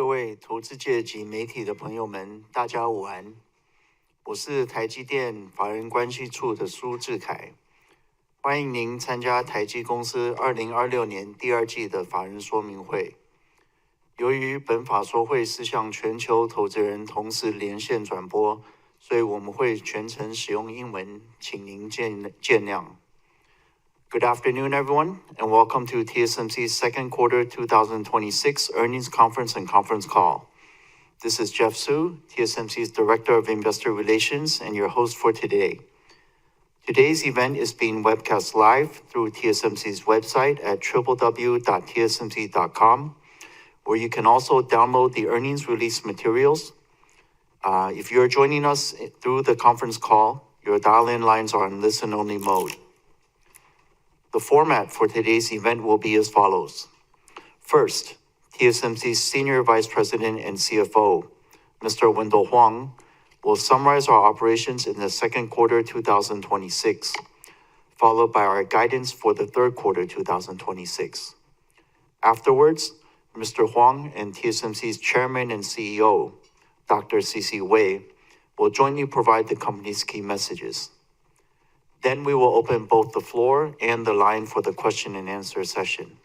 各位投资界及媒体的朋友们，大家午安。我是台积电法人关系处的苏志凯，欢迎您参加台积公司2026年第二季的法人说明会。由于本法说会是向全球投资人同时连线转播，所以我们会全程使用英文，请您见谅。Good afternoon, everyone, and welcome to TSMC's second quarter 2026 earnings conference and conference call. This is Jeff Su, TSMC's Director of Investor Relations and your host for today. Today's event is being webcast live through TSMC's website at www.tsmc.com, where you can also download the earnings release materials. If you're joining us through the conference call, your dial-in lines are on listen-only mode. The format for today's event will be as follows. First, TSMC's Senior Vice President and CFO, Mr. Wendell Huang, will summarize our operations in the second quarter 2026, followed by our guidance for the third quarter 2026. Afterwards, Mr. Huang and TSMC's Chairman and CEO, Dr. C.C. Wei, will jointly provide the company's key messages. Then we will open both the floor and the line for the question and answer session.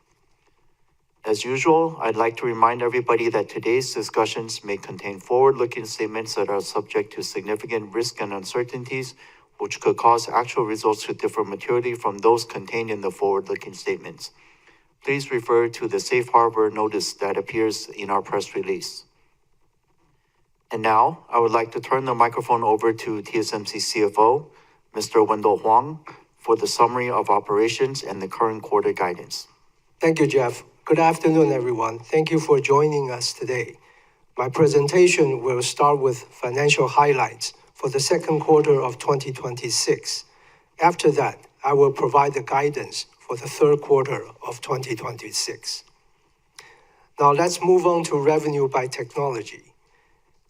As usual, I'd like to remind everybody that today's discussions may contain forward-looking statements that are subject to significant risk and uncertainties, which could cause actual results to differ materially from those contained in the forward-looking statements. Please refer to the safe harbor notice that appears in our press release. And now, I would like to turn the microphone over to TSMC CFO, Mr. Wendell Huang, for the summary of operations and the current quarter guidance. Thank you, Jeff. Good afternoon, everyone. Thank you for joining us today. My presentation will start with financial highlights for the second quarter of 2026. After that, I will provide the guidance for the third quarter of 2026. Now let's move on to revenue by technology.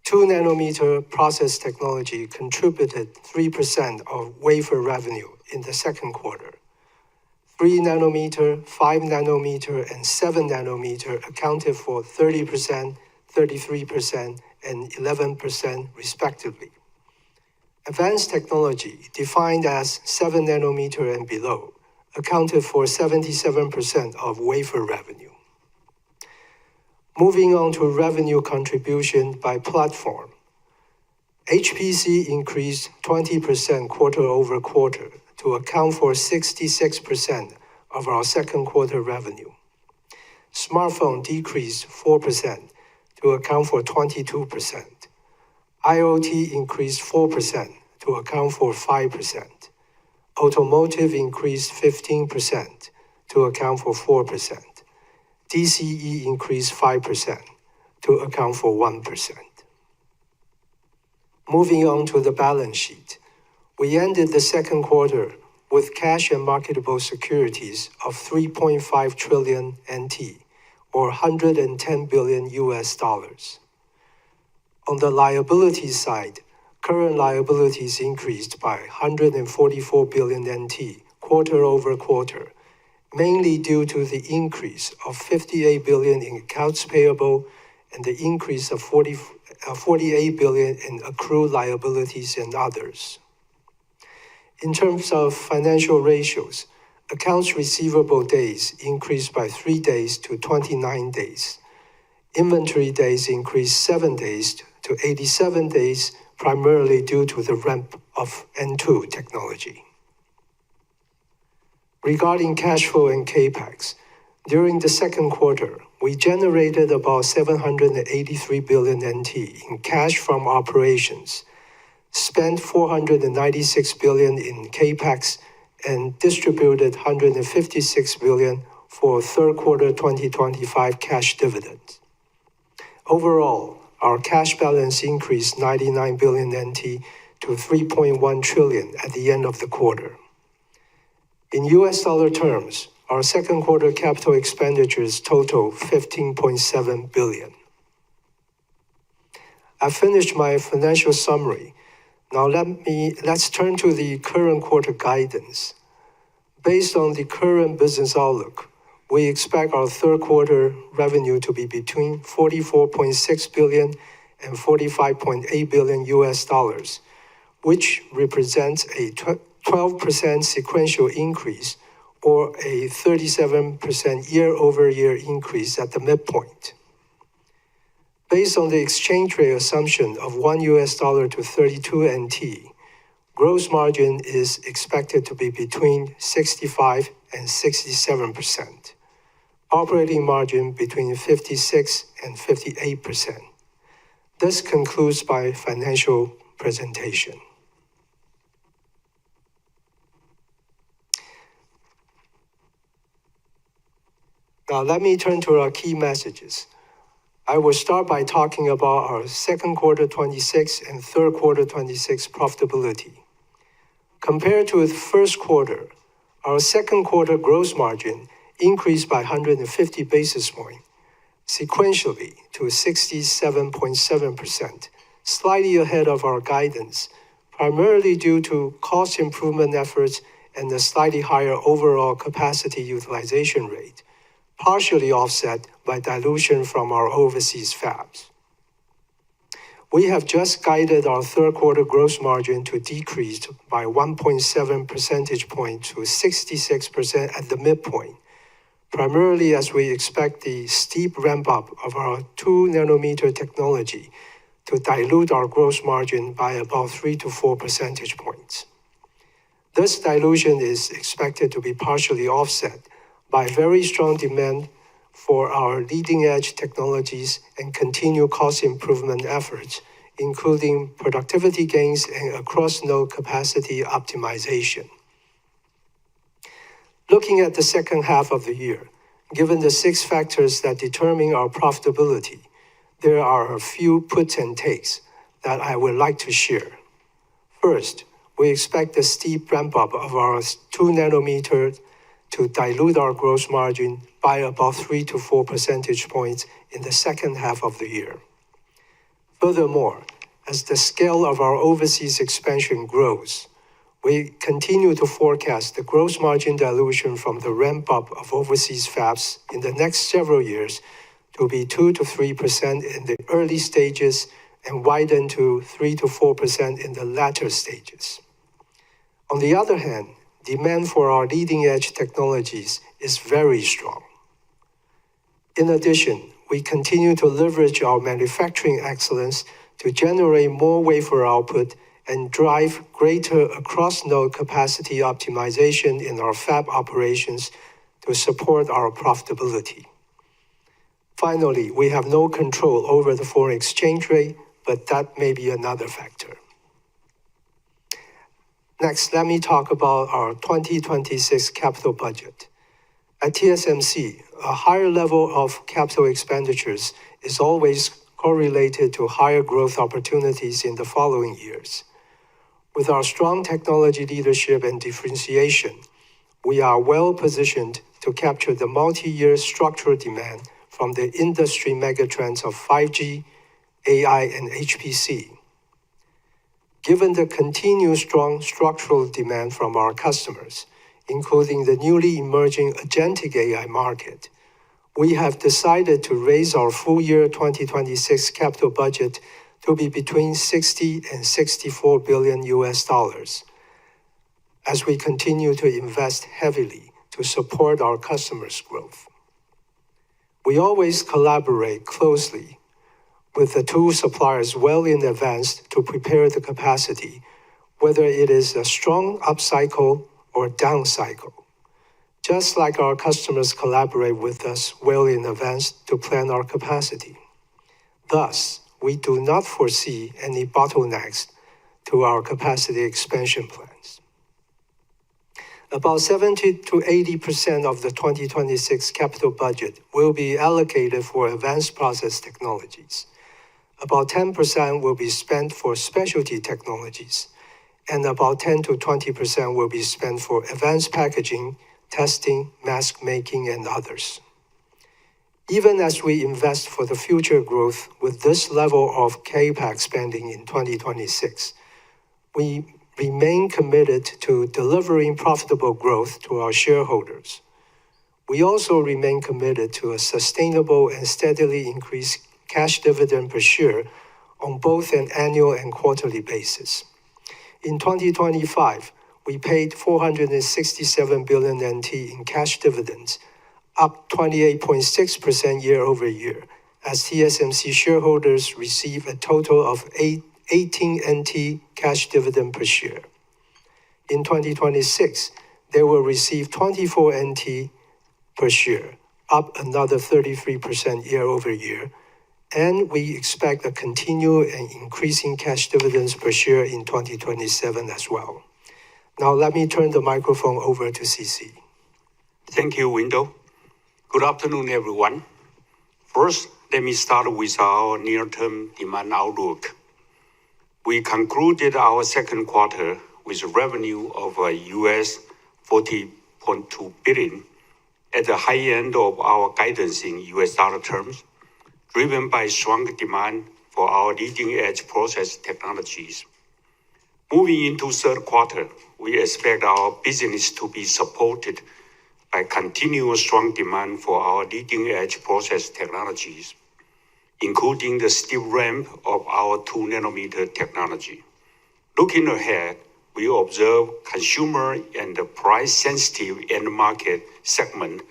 2nm process technology contributed 3% of wafer revenue in the second quarter. 3nm, 5nm, and 7nm accounted for 30%, 33%, and 11% respectively. Advanced technology, defined as 7nm and below, accounted for 77% of wafer revenue. Moving on to revenue contribution by platform. HPC increased 20% quarter over quarter to account for 66% of our second quarter revenue. Smartphone decreased 4% to account for 22%. IoT increased 4% to account for 5%. Automotive increased 15% to account for 4%. DCE increased 5% to account for 1%. Moving on to the balance sheet. We ended the second quarter with cash and marketable securities of 3.5 trillion NT, or $110 billion. On the liability side, current liabilities increased by 144 billion NT quarter over quarter, mainly due to the increase of 58 billion in accounts payable and the increase of 48 billion in accrued liabilities and others. In terms of financial ratios, accounts receivable days increased by 3 days to 29 days. Inventory days increased 7 days to 87 days, primarily due to the ramp of N2 technology. Regarding cash flow and CapEx, during the second quarter, we generated about 783 billion NT in cash from operations, spent 496 billion in CapEx, and distributed 156 billion for third quarter 2025 cash dividends. Overall, our cash balance increased 99 billion NT to 3.1 trillion at the end of the quarter. In US dollar terms, our second quarter capital expenditures total 15.7 billion. I finished my financial summary. Now let's turn to the current quarter guidance. Based on the current business outlook, we expect our third quarter revenue to be between $44.6 billion and $45.8 billion US dollars, which represents a 12% sequential increase or a 37% year-over-year increase at the midpoint. Based on the exchange rate assumption of $1 US dollar to 32 NT, gross margin is expected to be between 65 and 67%. Operating margin between 56 and 58%. This concludes my financial presentation. Now let me turn to our key messages. I will start by talking about our second quarter 26 and third quarter 26 profitability. Compared to the first quarter, our second quarter gross margin increased by 150 basis points, sequentially to 67.7%, slightly ahead of our guidance, primarily due to cost improvement efforts and a slightly higher overall capacity utilization rate, partially offset by dilution from our overseas fabs. We have just guided our third quarter gross margin to decrease by 1.7 percentage points to 66% at the midpoint, primarily as we expect the steep ramp-up of our 2-nanometer technology to dilute our gross margin by about 3 to 4 percentage points. This dilution is expected to be partially offset by very strong demand for our leading-edge technologies and continued cost improvement efforts, including productivity gains and across-node capacity optimization. Looking at the second half of the year, given the 6 factors that determine our profitability, there are a few puts and takes that I would like to share. First, we expect the steep ramp-up of our 2-nanometer to dilute our gross margin by about 3 to 4 percentage points in the second half of the year. Furthermore, as the scale of our overseas expansion grows, we continue to forecast the gross margin dilution from the ramp-up of overseas fabs in the next several years to be 2 to 3% in the early stages and widen to 3 to 4% in the latter stages. On the other hand, demand for our leading-edge technologies is very strong. In addition, we continue to leverage our manufacturing excellence to generate more wafer output and drive greater across-node capacity optimization in our fab operations to support our profitability. Finally, we have no control over the foreign exchange rate, but that may be another factor. Next, let me talk about our 2026 capital budget. At TSMC, a higher level of capital expenditures is always correlated to higher growth opportunities in the following years. With our strong technology leadership and differentiation, we are well positioned to capture the multi-year structural demand from the industry megatrends of 5G, AI, and HPC. Given the continued strong structural demand from our customers, including the newly emerging agentic AI market, we have decided to raise our full year 2026 capital budget to be between 60 and 64 billion US dollars as we continue to invest heavily to support our customers' growth. We always collaborate closely with the tool suppliers well in advance to prepare the capacity, whether it is a strong upcycle or down cycle, just like our customers collaborate with us well in advance to plan our capacity. Thus, we do not foresee any bottlenecks to our capacity expansion plans. About 70 to 80% of the 2026 capital budget will be allocated for advanced process technologies. About 10% will be spent for specialty technologies, and about 10 to 20% will be spent for advanced packaging, testing, mask making, and others. Even as we invest for the future growth with this level of CapEx spending in 2026, we remain committed to delivering profitable growth to our shareholders. We also remain committed to a sustainable and steadily increased cash dividend per share on both an annual and quarterly basis. In 2025, we paid 467 billion NT in cash dividends, up 28.6% year-over-year, as TSMC shareholders receive a total of 18 NT cash dividend per share. In 2026, they will receive 24 NT per share, up another 33% year-over-year, and we expect a continued and increasing cash dividends per share in 2027 as well. Now let me turn the microphone over to CC. Thank you, Wendell. Good afternoon, everyone. First, let me start with our near-term demand outlook. We concluded our second quarter with a revenue of US $40.2 billion at the high end of our guidance in US dollar terms, driven by strong demand for our leading-edge process technologies. Moving into third quarter, we expect our business to be supported by continuous strong demand for our leading-edge process technologies, including the steep ramp of our 2nm technology. Looking ahead, we observe consumer and the price-sensitive end market segment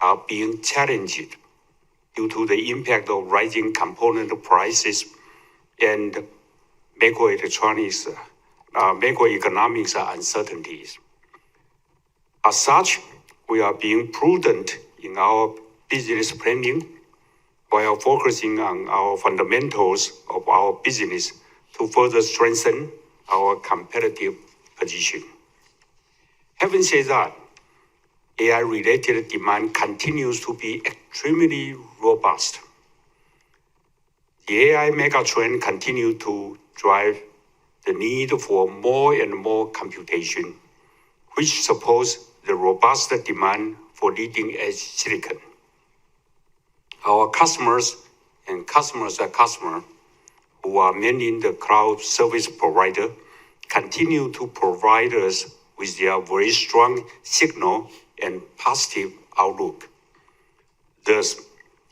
are being challenged due to the impact of rising component prices and macroeconomics uncertainties. As such, we are being prudent in our business planning while focusing on our fundamentals of our business to further strengthen our competitive position. Having said that, AI-related demand continues to be extremely robust. The AI megatrend continues to drive the need for more and more computation, which supports the robust demand for leading-edge silicon. Our customers and customers' customers, who are mainly the cloud service provider, continue to provide us with their very strong signal and positive outlook. Thus,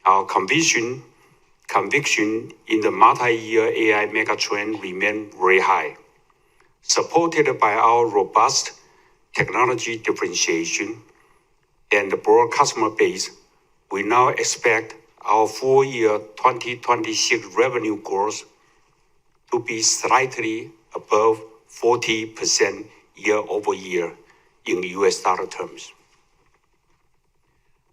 our conviction in the multi-year AI megatrend remains very high. Supported by our robust technology differentiation and the broad customer base, we now expect our full year 2026 revenue growth to be slightly above 40% year-over-year in US dollar terms.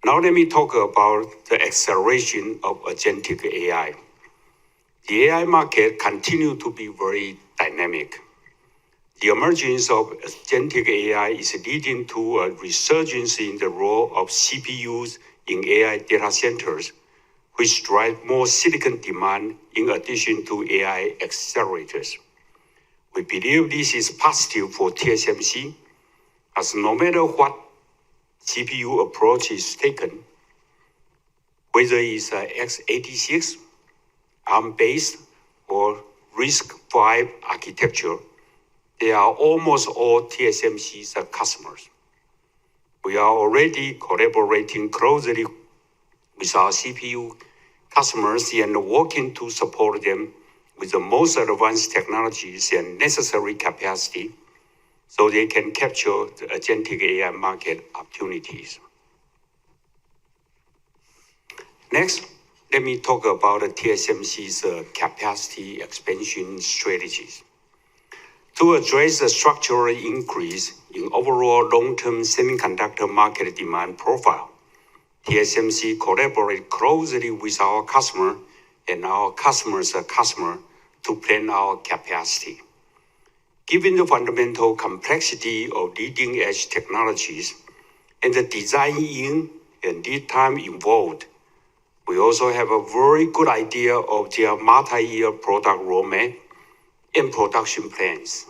Now let me talk about the acceleration of agentic AI. The AI market continues to be very dynamic. The emergence of agentic AI is leading to a resurgence in the role of CPUs in AI data centers, which drive more silicon demand in addition to AI accelerators. We believe this is positive for TSMC, as no matter what CPU approach is taken, whether it's x86, ARM-based, or RISC-V architecture, they are almost all TSMC's customers. We are already collaborating closely with our CPU customers and working to support them with the most advanced technologies and necessary capacity so they can capture the agentic AI market opportunities. Next, let me talk about TSMC's capacity expansion strategies. To address the structural increase in overall long-term semiconductor market demand profile, TSMC collaborates closely with our customer and our customer's customer to plan our capacity. Given the fundamental complexity of leading-edge technologies and the design-in and lead time involved, we also have a very good idea of their multi-year product roadmap and production plans.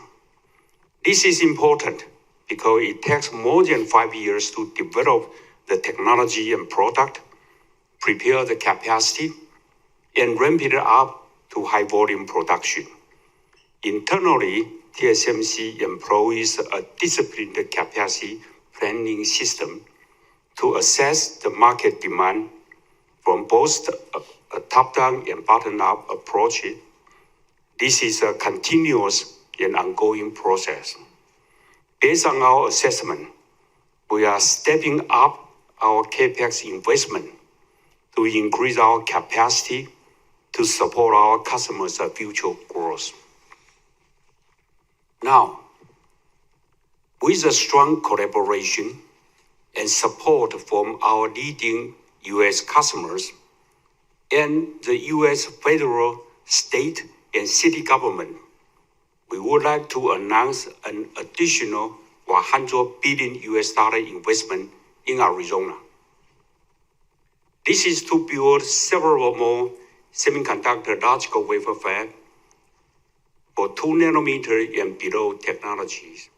This is important because it takes more than 5 years to develop the technology and product, prepare the capacity, and ramp it up to high volume production. Internally, TSMC employs a disciplined capacity planning system to assess the market demand from both a top-down and bottom-up approach. This is a continuous and ongoing process. Based on our assessment, we are stepping up our CapEx investment to increase our capacity to support our customers' future growth. Now, with a strong collaboration and support from our leading U.S. customers and the U.S. federal, state, and city government, we would like to announce an additional $100 billion investment in Arizona. This is to build several more semiconductor logical wafer fabs for 2 nanometer and below technologies,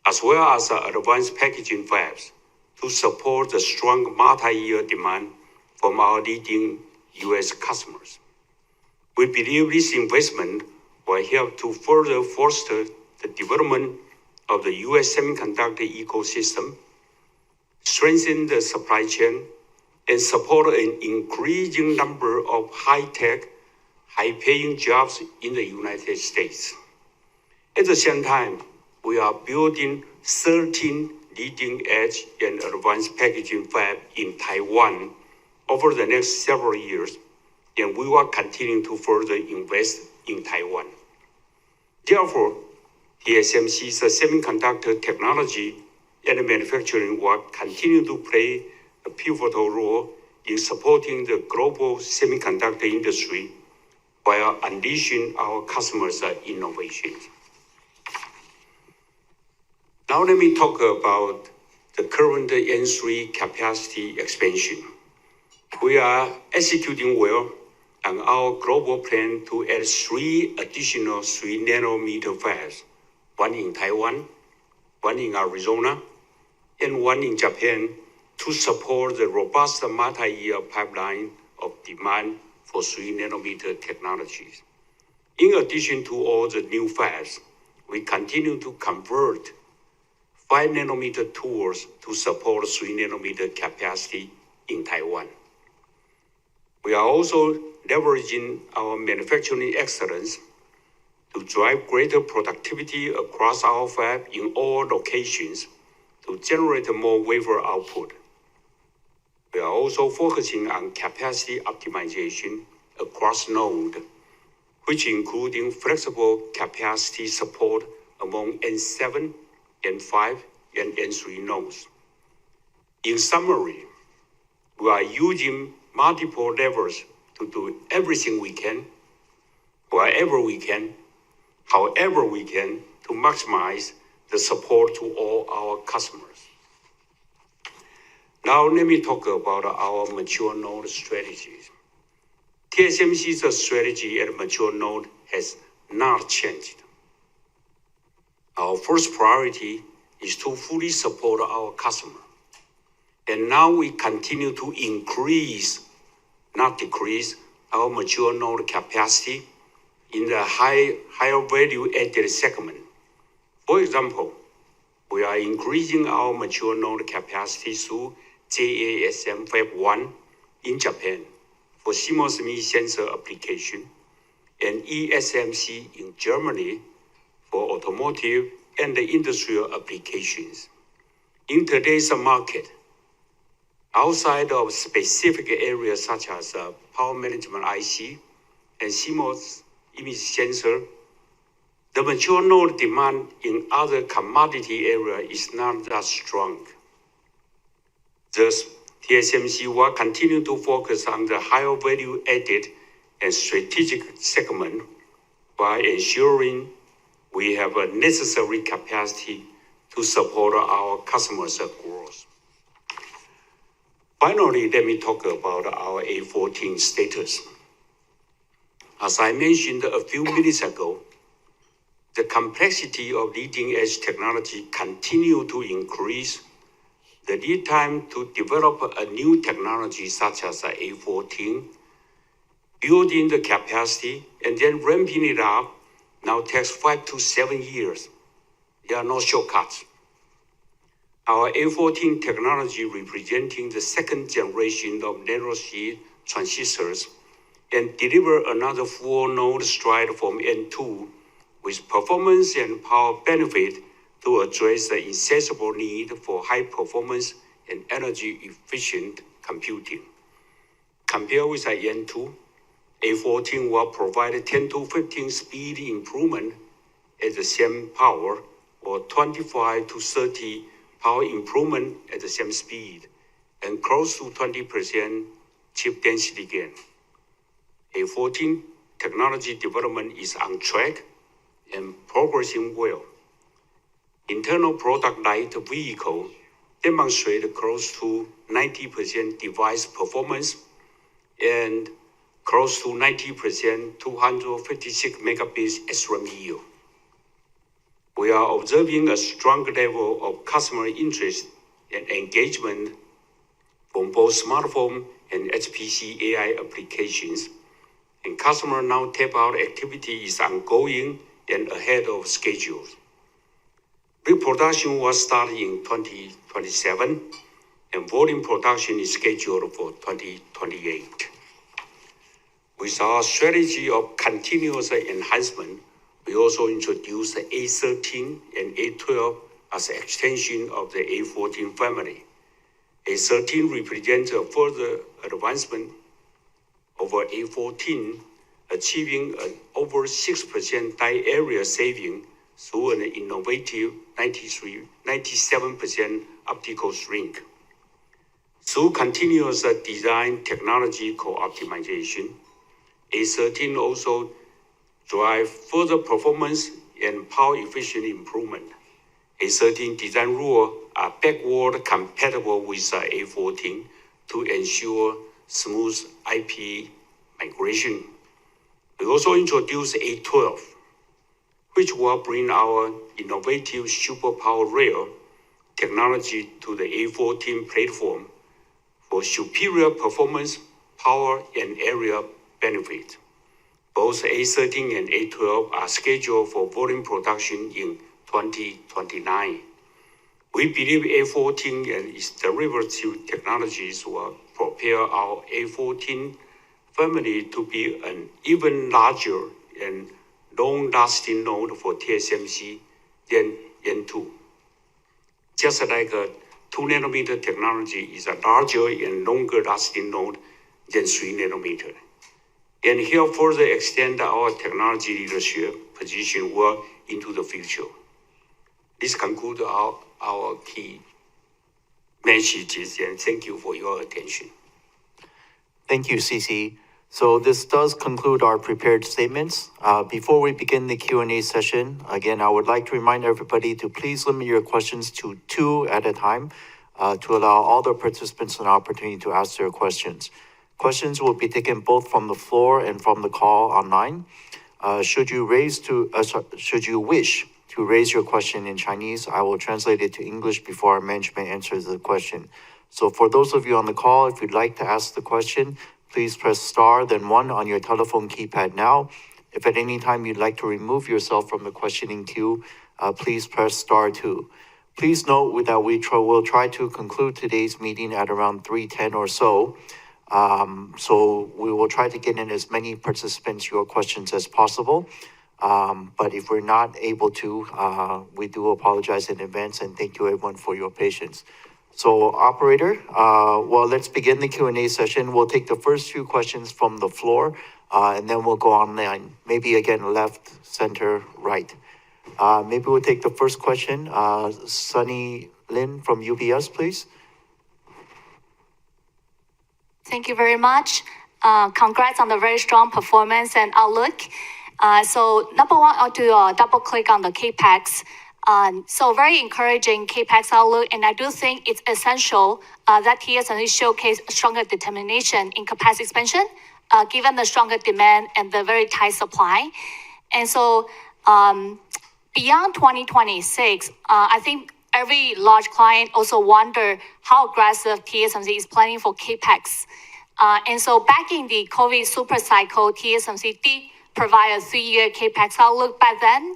as well as advanced packaging fabs to support the strong multi-year demand from our leading U.S. customers. We believe this investment will help to further foster the development of the U.S. semiconductor ecosystem, strengthen the supply chain, and support an increasing number of high-tech, high-paying jobs in the United States. At the same time, we are building 13 leading-edge and advanced packaging fabs in Taiwan over the next several years, and we will continue to further invest in Taiwan. Therefore, TSMC's semiconductor technology and manufacturing will continue to play a pivotal role in supporting the global semiconductor industry while unleashing our customers' innovations. Now let me talk about the current N3 capacity expansion. We are executing well on our global plan to add 3 additional 3 nanometer fabs, 1 in Taiwan, 1 in Arizona, and 1 in Japan, to support the robust multi-year pipeline of demand for 3 nanometer technologies. In addition to all the new fabs, we continue to convert 5 nanometer tools to support 3 nanometer capacity in Taiwan. We are also leveraging our manufacturing excellence to drive greater productivity across our fab in all locations to generate more wafer output. We are also focusing on capacity optimization across nodes, which including flexible capacity support among N7, N5, and N3 nodes. In summary, we are using multiple levers to do everything we can, wherever we can, however we can, to maximize the support to all our customers. Now let me talk about our mature node strategies. TSMC's strategy at mature node has not changed. Our first priority is to fully support our customer. And now we continue to increase, not decrease, our mature node capacity in the higher value added segment. For example, we are increasing our mature node capacity through JASM Fab 1 in Japan for CMOS image sensor application, and ESMC in Germany for automotive and the industrial applications. In today's market, outside of specific areas such as power management IC and CMOS image sensor, the mature node demand in other commodity areas is not that strong. Thus, TSMC will continue to focus on the higher value added and strategic segment by ensuring we have a necessary capacity to support our customers' growth. Finally, let me talk about our A14 status. As I mentioned a few minutes ago, the complexity of leading-edge technology continue to increase. The lead time to develop a new technology such as A14, building the capacity, and then ramping it up now takes 5 to 7 years. There are no shortcuts. Our A14 technology representing the second generation of nanosheet transistors and deliver another full node stride from N2 with performance and power benefit to address the insatiable need for high performance and energy efficient computing. Compared with N2, A14 will provide 10 to 15 speed improvement at the same power or 25 to 30 power improvement at the same speed and close to 20% chip density gain. A14 technology development is on track and progressing well. Internal product light vehicle demonstrate close to 90% device performance and close to 90% 256 megabits SRAM yield. We are observing a strong level of customer interest and engagement from both smartphone and HPC AI applications, and customer now tape-out activity is ongoing and ahead of schedule. Pre-production was started in 2027, and volume production is scheduled for 2028. With our strategy of continuous enhancement, we also introduced the A13 and A12 as an extension of the A14 family. A13 represents a further advancement over A14, achieving an over 6% die area saving through an innovative 97% optical shrink. Through continuous design technology co-optimization, A13 also drive further performance and power efficient improvement. A13 design rules are backward compatible with A14 to ensure smooth IP migration. We also introduced A12, which will bring our innovative superpower rail technology to the A14 platform for superior performance, power, and area benefit. Both A13 and A12 are scheduled for volume production in 2029. We believe A14 and its derivative technologies will propel our A14 family to be an even larger and long-lasting node for TSMC than N2. Just like a 2 nanometer technology is a larger and longer-lasting node than 3 nanometer. And here further extend our technology leadership position well into the future. This concludes our key messages, and thank you for your attention. Thank you, CC. So this does conclude our prepared statements. Before we begin the Q&A session, again, I would like to remind everybody to please limit your questions to 2 at a time to allow all the participants an opportunity to ask their questions. Questions will be taken both from the floor and from the call online. Should you wish to raise your question in Chinese, I will translate it to English before our management answers the question. So for those of you on the call, if you'd like to ask the question, please press star, then 1 on your telephone keypad now. If at any time you'd like to remove yourself from the questioning queue, please press star 2. Please note that we'll try to conclude today's meeting at around 3:10 or so. So we will try to get in as many participants your questions as possible. But if we're not able to, we do apologize in advance and thank you everyone for your patience. So operator, let's begin the Q&A session. We'll take the first few questions from the floor, and then we'll go online. Maybe again, left, center, right. Maybe we'll take the first question. Sunny Lin from UBS, please. Thank you very much. Congrats on the very strong performance and outlook. So number one, I'll do a double click on the CAPEX. So very encouraging CAPEX outlook, and I do think it's essential that TSMC showcase stronger determination in capacity expansion, given the stronger demand and the very tight supply. And so beyond 2026, I think every large client also wonder how aggressive TSMC is planning for CAPEX. And so back in the COVID super cycle, TSMC did provide a 3-year CAPEX outlook back then.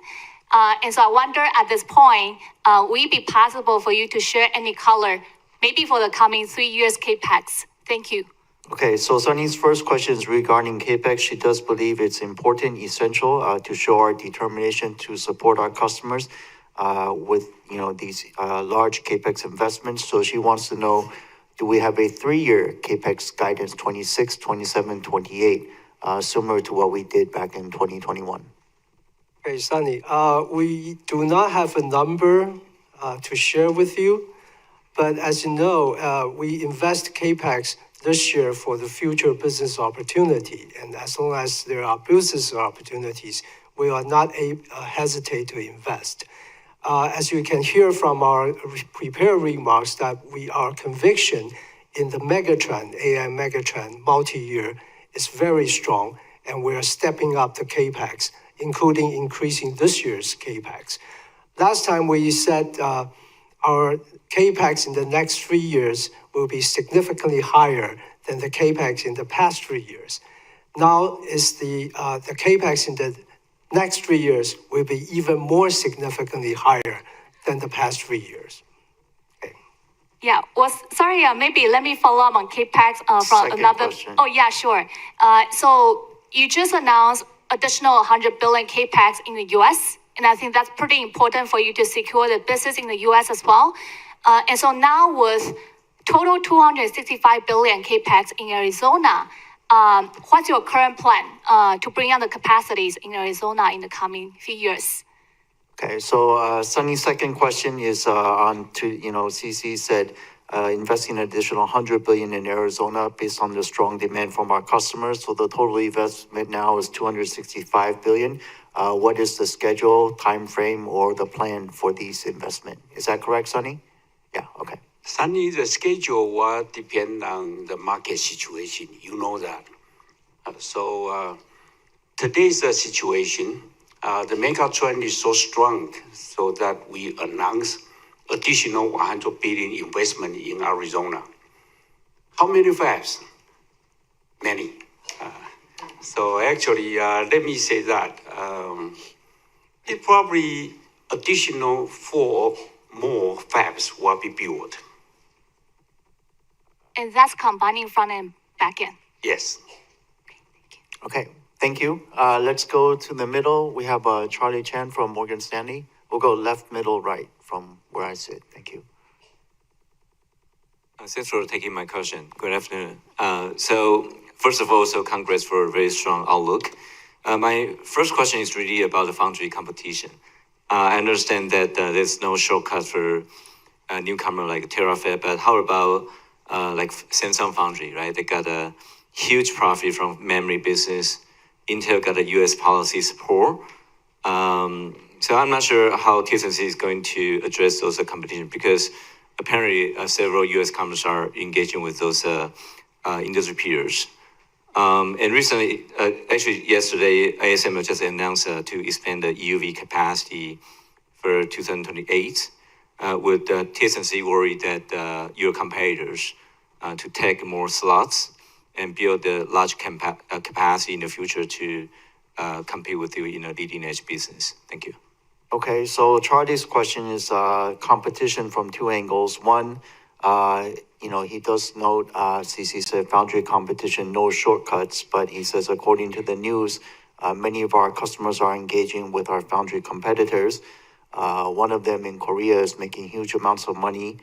And so I wonder at this point, will it be possible for you to share any color, maybe for the coming 3 years CAPEX? Thank you. Okay, so Sunny's first question is regarding CAPEX. She does believe it's important, essential to show our determination to support our customers with these large CAPEX investments. So she wants to know, do we have a 3-year CAPEX guidance, 26, 27, 28, similar to what we did back in 2021? Okay, Sunny, we do not have a number to share with you, but as you know, we invest CAPEX this year for the future business opportunity, and as long as there are business opportunities, we are not hesitate to invest. As you can hear from our prepared remarks, that our conviction in the megatrend, AI megatrend, multi-year, is very strong, and we are stepping up the CAPEX, including increasing this year's CAPEX. Last time we said our CAPEX in the next 3 years will be significantly higher than the CAPEX in the past 3 years. Now is the CAPEX in the next 3 years will be even more significantly higher than the past 3 years. Okay. Yeah, sorry, maybe let me follow up on CAPEX from Second another. question. Oh, yeah, sure. So you just announced additional 100 billion CAPEX in the US, and I think that's pretty important for you to secure the business in the US as well. And so now with total 265 billion CAPEX in Arizona, what's your current plan to bring on the capacities in Arizona in the coming few years? Okay, so Sunny's second question is on to, CC said investing an additional 100 billion in Arizona based on the strong demand from our customers. So the total investment now is 265 billion. What is the schedule, time frame, or the plan for these investment? Is that correct, Sunny? Yeah, okay. Sunny, the schedule will depend on the market situation. You know that. So today's situation, the mega trend is so strong, so that we announced additional 100 billion investment in Arizona. How many fabs? Many. So actually, let me say that it probably additional 4 more fabs will be built. And that's combining front and back end. Yes. Okay, thank you. Let's go to the middle. We have Charlie Chan from Morgan Stanley. We'll go left, middle, right from where I sit. Thank you. Thanks for taking my question. Good afternoon. So first of all, congrats for a very strong outlook. My first question is really about the foundry competition. I understand that there's no shortcut for a newcomer like Terafab, but how about like Samsung Foundry, right? They got a huge profit from memory business. Intel got a U.S. policy support. So I'm not sure how TSMC is going to address those competition, because apparently several U.S. companies are engaging with those industry peers. And recently, actually yesterday, ASML just announced to expand the EUV capacity for 2028. Would TSMC worry that your competitors to take more slots and build a large capacity in the future to compete with you in a leading edge business? Thank you. Okay, so Charlie's question is competition from 2 angles. One, he does note, CC said foundry competition, no shortcuts, but he says according to the news, many of our customers are engaging with our foundry competitors. One of them in Korea is making huge amounts of money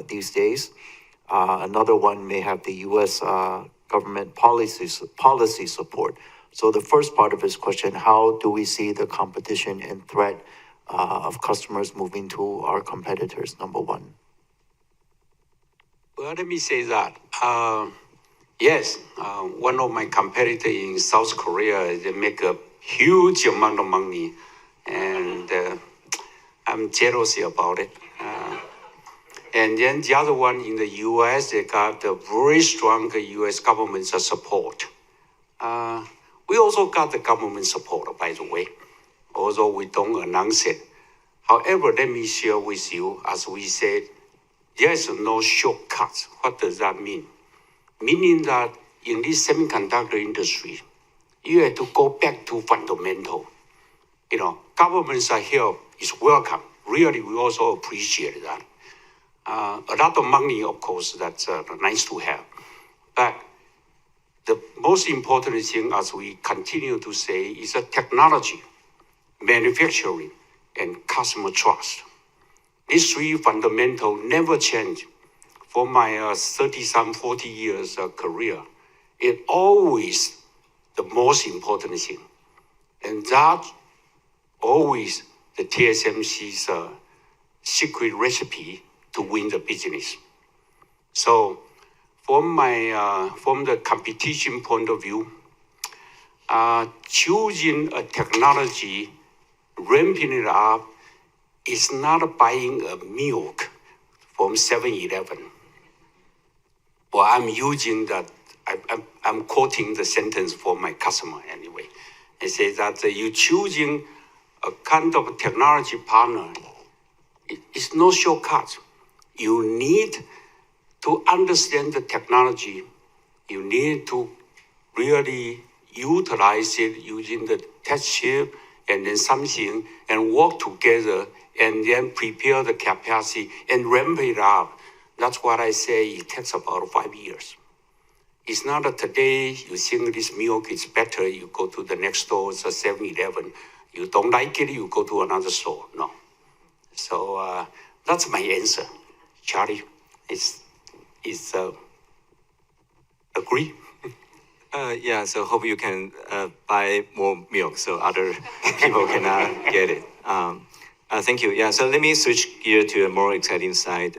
these days. Another one may have the U.S. Government policy support. So the first part of his question, how do we see the competition and threat of customers moving to our competitors, number one? Well, let me say that. Yes, one of my competitors in South Korea, they make a huge amount of money, and I'm jealous about it. And then the other one in the U.S., they got a very strong U.S. government support. We also got the government support, by the way, although we don't announce it. However, let me share with you, as we said, there's no shortcuts. What does that mean? Meaning that in this semiconductor industry, you have to go back to fundamental. government's help is welcome. Really, we also appreciate that. A lot of money, of course, that's nice to have. But the most important thing, as we continue to say, is the technology, manufacturing, and customer trust. These three fundamentals never change. For my 40 years career, it's always the most important thing. And that's always the TSMC's secret recipe to win the business. So from the competition point of view, choosing a technology, ramping it up, is not buying a milk from 7-Eleven. Well, I'm using that, I'm quoting the sentence for my customer anyway. It says that you choosing a kind of technology partner, it's no shortcut. You need to understand the technology. You need to really utilize it using the test chip and then something and work together and then prepare the capacity and ramp it up. That's what I say it takes about 5 years. It's not that today you think this milk is better, you go to the next store, it's a 7-Eleven. You don't like it, you go to another store. No. So that's my answer. Charlie, is agree? Yeah, so hope you can buy more milk so other people can get it. Thank you. Yeah, so let me switch gear to a more exciting side.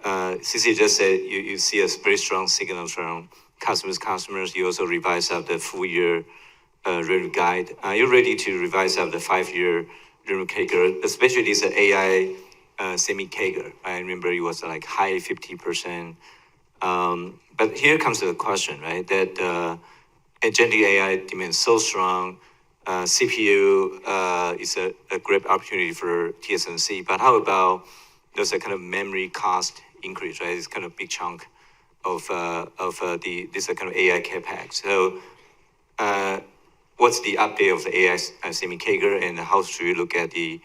Cici just said you see a very strong signal from customers. You also revise up the full year revenue guide. You're ready to revise up the 5-year revenue CAGR, especially this AI semi CAGR. I remember it was like high 50%. But here comes the question, right? That agentic AI demand so strong. CPU is a great opportunity for TSMC. But how about there's a kind of memory cost increase, right? It's kind of big chunk of this kind of AI capex. So what's the update of the AI semi CAGR, and how should we look at the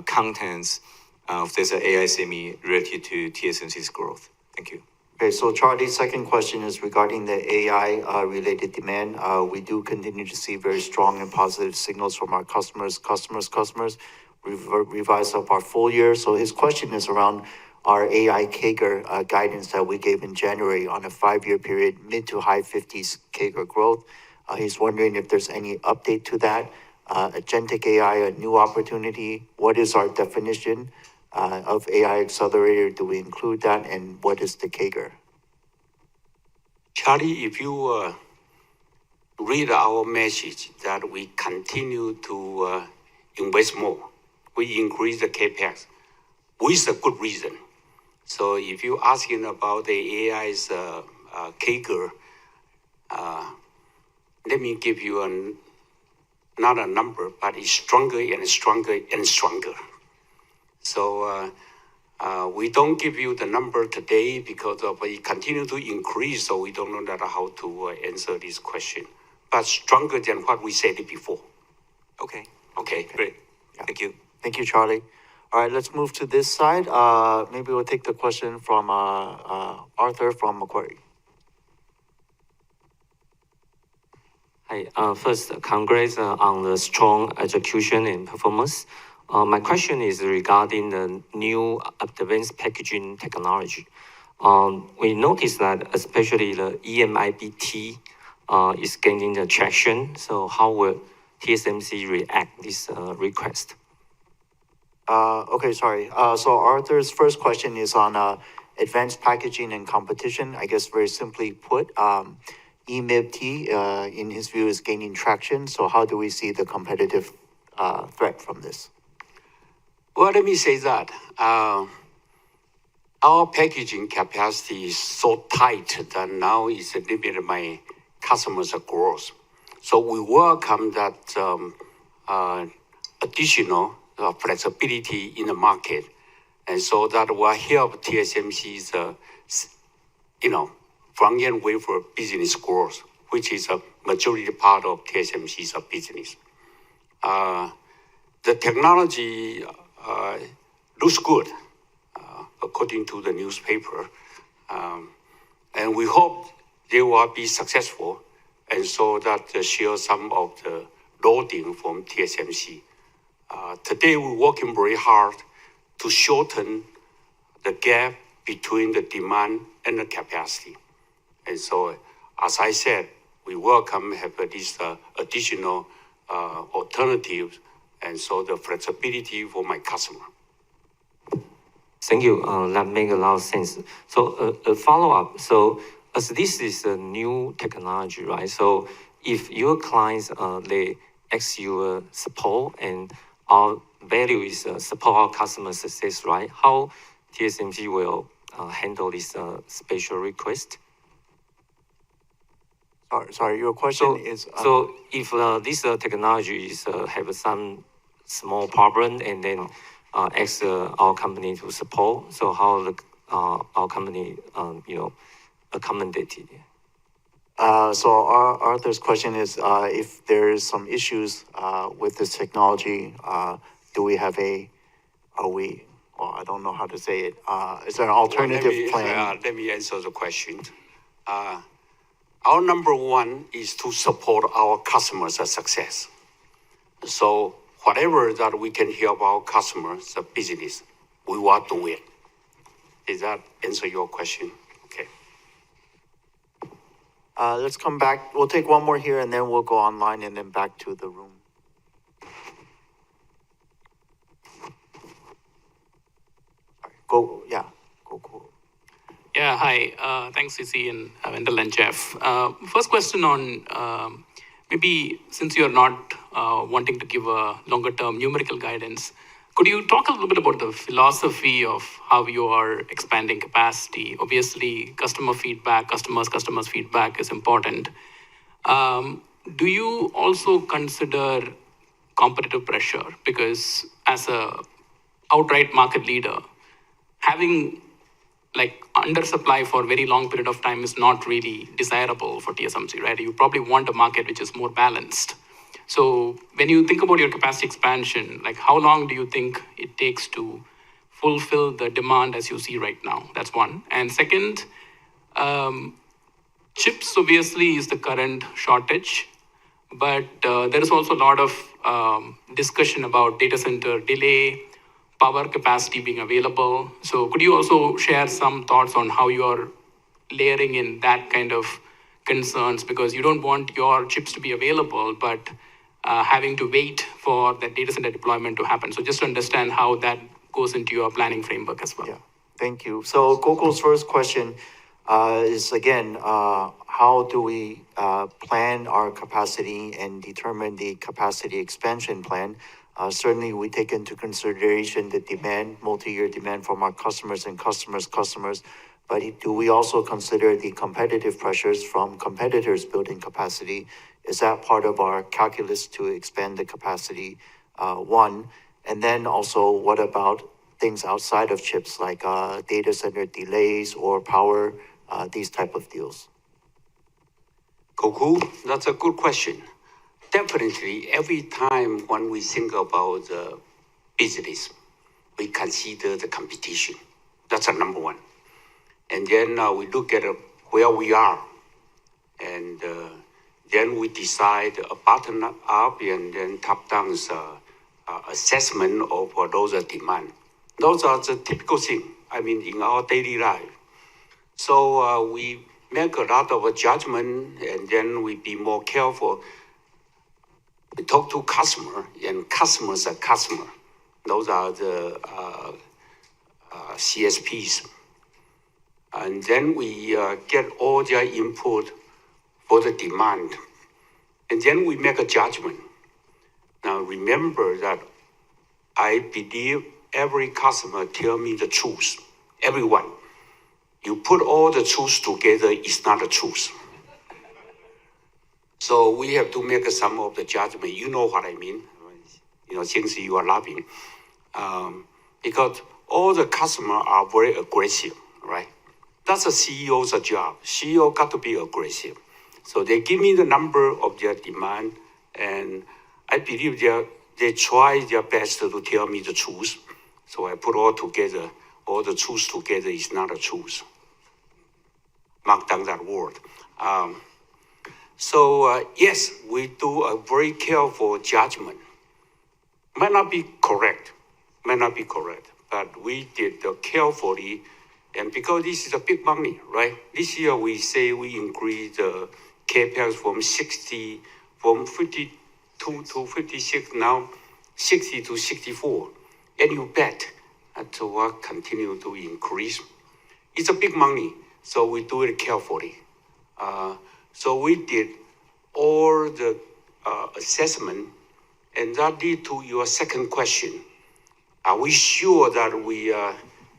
contents of this AI semi related to TSMC's growth? Thank you. Okay, so Charlie's second question is regarding the AI related demand. We do continue to see very strong and positive signals from our customers. We've revised up our full year. So his question is around our AI CAGR guidance that we gave in January on a 5-year period, mid to high 50s CAGR growth. He's wondering if there's any update to that. Agentic AI, a new opportunity. What is our definition of AI accelerator? Do we include that? And what is the CAGR? Charlie, if you read our message that we continue to invest more, we increase the capex with a good reason. So if you're asking about the AI's CAGR, let me give you not a number, but it's stronger and stronger and stronger. So we don't give you the number today because of it continue to increase, so we don't know that how to answer this question. But stronger than what we said before. Okay, Okay. great. Yeah. Thank you. Thank you, Charlie. All right, let's move to this side. Maybe we'll take the question from Arthur from Macquarie. Hi, first, congrats on the strong execution and performance. My question is regarding the new advanced packaging technology. We noticed that especially the EMIB-T is gaining the traction. So how will TSMC react this request? Okay, sorry. So Arthur's first question is on advanced packaging and competition. I guess very simply put, EMIB-T, in his view, is gaining traction. So how do we see the competitive threat from this? Well, let me say that our packaging capacity is so tight that now it's limiting my customers' growth. So we welcome that additional flexibility in the market, and so that will help TSMC's, front-end wafer business growth, which is a majority part of TSMC's business. the technology looks good, according to the newspaper. And we hope they will be successful, and so that share some of the loading from TSMC. Today, we're working very hard to shorten the gap between the demand and the capacity. And so, as I said, we welcome have this additional alternatives, and so the flexibility for my customer. Thank you. That makes a lot of sense. So a follow-up. So as this is a new technology, right? So if your clients, they ask you support, and our value is support our customer success, right? How TSMC will handle this special request? Sorry, your question is. So if this technology is have some small problem, and then ask our company to support, so how the, our company accommodated? So Arthur's question is, if there is some issues with this technology, do we have I don't know how to say it. Is there an alternative plan? Let me answer the question. Our number one is to support our customers' success. So whatever that we can help our customers' business, we want to win. Does that answer your question? Okay. Let's come back. We'll take one more here, and then we'll go online, and then back to the room. Go. Yeah, hi. Thanks, CC and Wendell and Jeff. First question on maybe since you're not wanting to give a longer-term numerical guidance, could you talk a little bit about the philosophy of how you are expanding capacity? Obviously, customer feedback, customers' feedback is important. Do you also consider competitive pressure? Because as a outright market leader, having like undersupply for a very long period of time is not really desirable for TSMC, right? You probably want a market which is more balanced. So when you think about your capacity expansion, like how long do you think it takes to fulfill the demand as you see right now? That's one. And second, chips obviously is the current shortage, but there is also a lot of discussion about data center delay, power capacity being available. So could you also share some thoughts on how you are layering in that kind of concerns? Because you don't want your chips to be available, but having to wait for the data center deployment to happen. So just to understand how that goes into your planning framework as well. Yeah, thank you. So Gokul's first question is again, how do we plan our capacity and determine the capacity expansion plan? Certainly, we take into consideration the demand, multi-year demand from our customers and customers, but do we also consider the competitive pressures from competitors building capacity? Is that part of our calculus to expand the capacity? One, and then also what about things outside of chips like data center delays or power, these type of deals? Gokul, that's a good question. Definitely, every time when we think about the business, we consider the competition. That's a number one. And then we look at where we are, and then we decide a bottom up and then top down assessment of those demand. Those are the typical things, in our daily life. So we make a lot of judgment, and then we be more careful. We talk to customer, and customers are customer. Those are the CSPs. And then we get all their input for the demand. And then we make a judgment. Now remember that I believe every customer tell me the truth. Everyone. You put all the truth together, it's not the truth. So we have to make some of the judgment. You know what I mean? Since you are laughing. Because all the customers are very aggressive, right? That's a CEO's job. CEO got to be aggressive. So they give me the number of their demand, and I believe they try their best to tell me the truth. So I put all together, all the truth together is not a truth. Mark down that word. Yes, we do a very careful judgment. Might not be correct, but we did carefully. And because this is a big money, right? This year we say we increase the CapEx from 52 to 56, now 60 to 64. And you bet that will continue to increase. It's a big money, so we do it carefully. So we did all the assessment, and that lead to your second question. Are we sure that we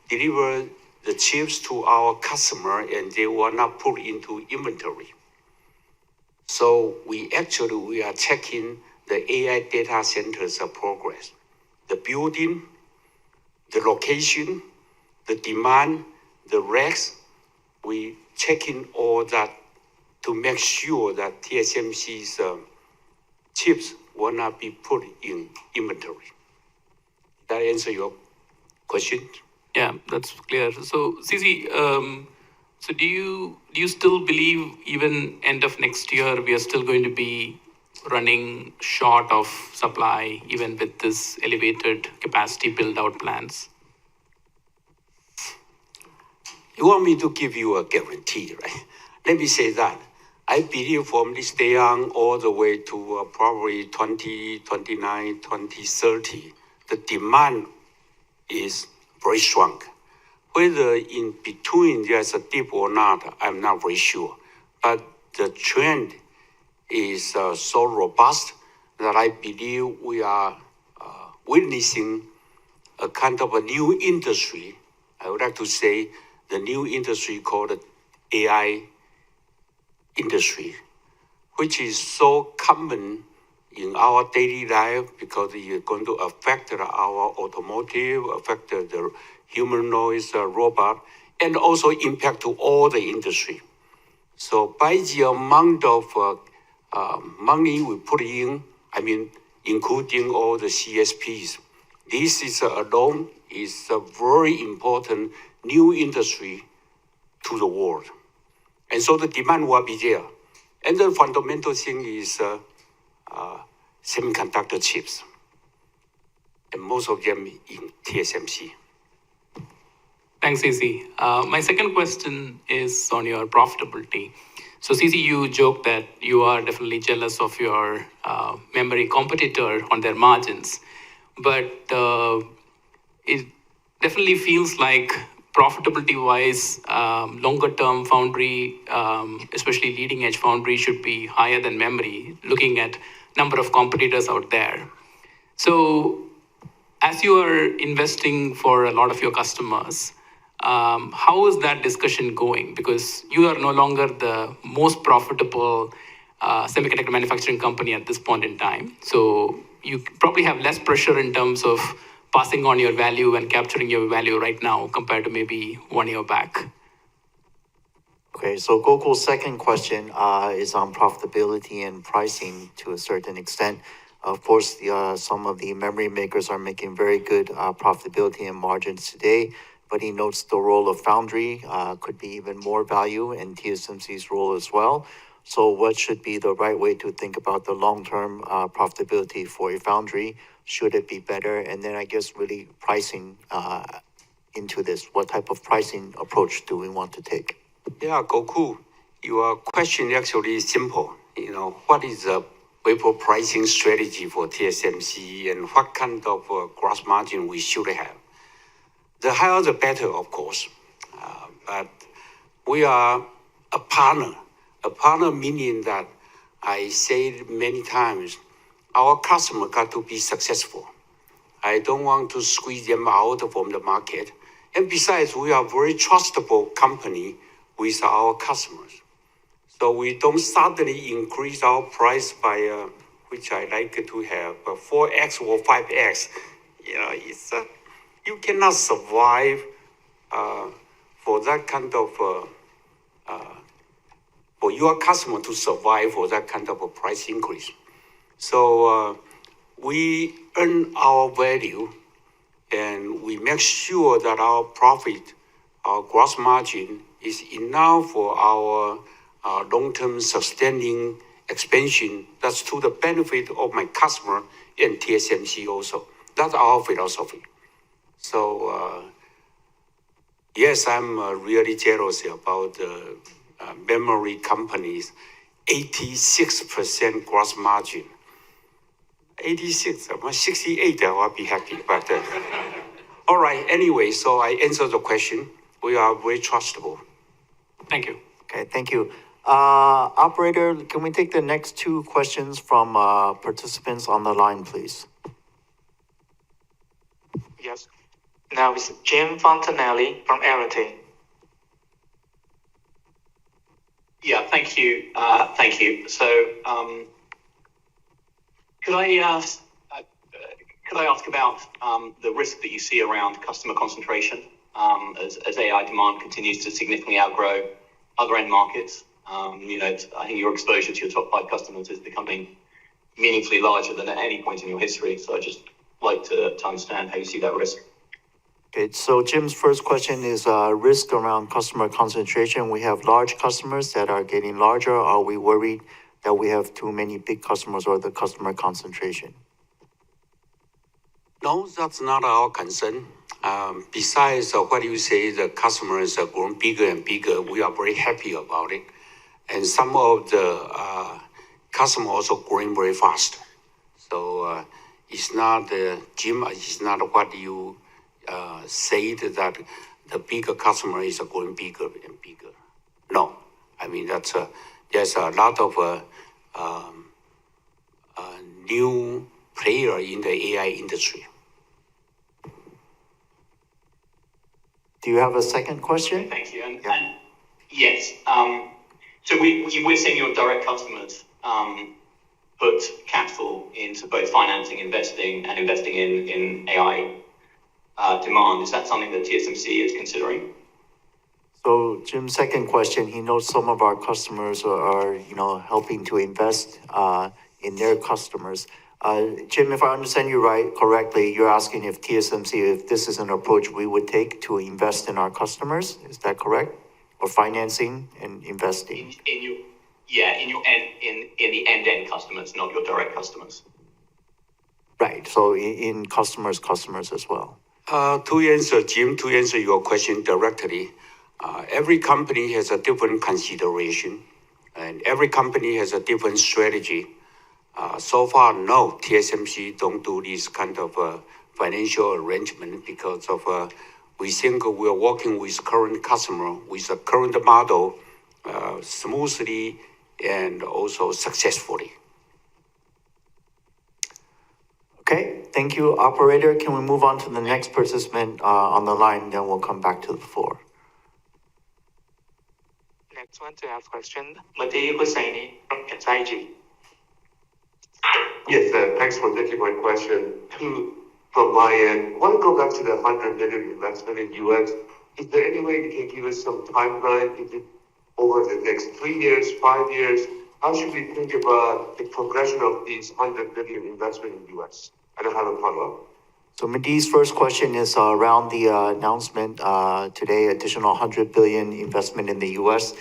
deliver the chips to our customer and they were not put into inventory? So we are checking the AI data centers progress, the building, the location, the demand, the racks. We checking all that to make sure that TSMC's chips will not be put in inventory. Did that answer your question? Yeah, that's clear. So, CC, so do you still believe even end of next year we are still going to be running short of supply even with this elevated capacity build-out plans? You want me to give you a guarantee, right? Let me say that. I believe from this day on all the way to probably 2029, 2030, the demand is very strong. Whether in between there's a dip or not, I'm not very sure. But the trend is so robust that I believe we are witnessing a kind of a new industry. I would like to say the new industry called the AI industry, which is so common in our daily life because it's going to affect our automotive, affect the humanoid robot, and also impact to all the industry. So by the amount of money we put in, I mean, including all the CSPs, this is alone is a very important new industry to the world. And so the demand will be there. And the fundamental thing is semiconductor chips. And most of them in TSMC. Thanks, CC. My second question is on your profitability. So, CC, you joked that you are definitely jealous of your memory competitor on their margins. But it definitely feels like profitability-wise, longer-term foundry, especially leading-edge foundry, should be higher than memory, looking at number of competitors out there. So, as you are investing for a lot of your customers, how is that discussion going? Because you are no longer the most profitable semiconductor manufacturing company at this point in time. So you probably have less pressure in terms of passing on your value and capturing your value right now compared to maybe 1 year back. Okay, so Gokul's second question is on profitability and pricing to a certain extent. Of course, some of the memory makers are making very good profitability and margins today, but he notes the role of foundry could be even more value and TSMC's role as well. So what should be the right way to think about the long-term profitability for a foundry? Should it be better? And then I guess really pricing into this. What type of pricing approach do we want to take? Yeah, Goku, your question actually is simple. You know, what is the wafer pricing strategy for TSMC and what kind of gross margin we should have? The higher the better, of course. But we are a partner. A partner meaning that I said many times, our customer got to be successful. I don't want to squeeze them out from the market. And besides, we are a very trustable company with our customers. So we don't suddenly increase our price by, which I like to have, 4x or 5x. You know, it's you cannot survive for that kind of, for your customer to survive for that kind of a price increase. So we earn our value and we make sure that our profit, our gross margin is enough for our long-term sustaining expansion. That's to the benefit of my customer and TSMC also. That's our philosophy. So, yes, I'm really jealous about the memory companies. 86% gross margin. 86, 68, I'll be happy. But all right, anyway, so I answered the question. We are very trustable. Thank you. Okay, thank you. Operator, can we take the next two questions from participants on the line, please? Yes. Now it's Jim Fontanelli from Arete. Yeah, thank you. Thank you. So, could I ask about the risk that you see around customer concentration as AI demand continues to significantly outgrow other end markets? I think your exposure to your top 5 customers is becoming meaningfully larger than at any point in your history. So I'd just like to understand how you see that risk. Okay, so Jim's first question is risk around customer concentration. We have large customers that are getting larger. Are we worried that we have too many big customers or the customer concentration? No, that's not our concern. Besides what you say, the customers are growing bigger and bigger. We are very happy about it. And some of the customers also growing very fast. So it's not, Jim, it's not what you said that the bigger customer is going bigger and bigger. No, I mean, there's a lot of new player in the AI industry. Do you have a second question? Thank you. And yes, so we're seeing your direct customers put capital into both financing, investing in AI demand. Is that something that TSMC is considering? So Jim's second question, he knows some of our customers are helping to invest in their customers. Jim, if I understand you correctly, you're asking if TSMC, if this is an approach we would take to invest in our customers, is that correct? Or financing and investing? In the end customers, not your direct customers. Right, so in customers as well. To answer, Jim, to answer your question directly, every company has a different consideration and every company has a different strategy. So far, no, TSMC don't do this kind of financial arrangement because of we think we are working with current customer with a current model smoothly and also successfully. Okay, thank you, operator. Can we move on to the next participant on the line, then we'll come back to the floor. Next one to ask question, Mehdi Hosseini from SIG. Yes, thanks for taking my question. Two from my end. I want to go back to the $100 million investment in US. Is there any way you can give us some timeline? Is it over the next 3 years, 5 years? How should we think about the progression of these $100 million investment in US? I don't have a follow-up. So Mehdi's first question is around the announcement today, additional $100 billion investment in the US.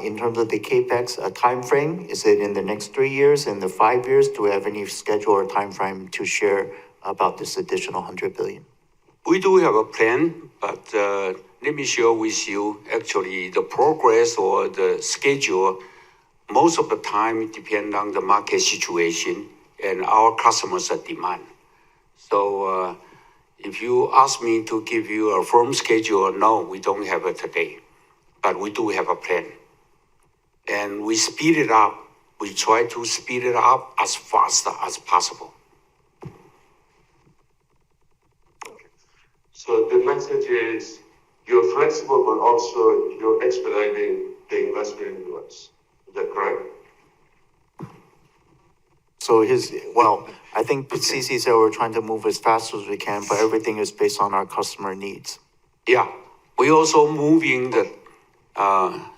In terms of the CapEx time frame, is it in the next 3 years, in the 5 years? Do we have any schedule or time frame to share about this additional $100 billion? We do have a plan, but let me share with you actually the progress or the schedule. Most of the time it depends on the market situation and our customers' demand. So if you ask me to give you a firm schedule, no, we don't have it today. But we do have a plan. And we speed it up. We try to speed it up as fast as possible. So the message is you're flexible, but also you're expediting the investment in the US. Is that correct? So I think CC said we're trying to move as fast as we can, but everything is based on our customer needs. Yeah. We also moving the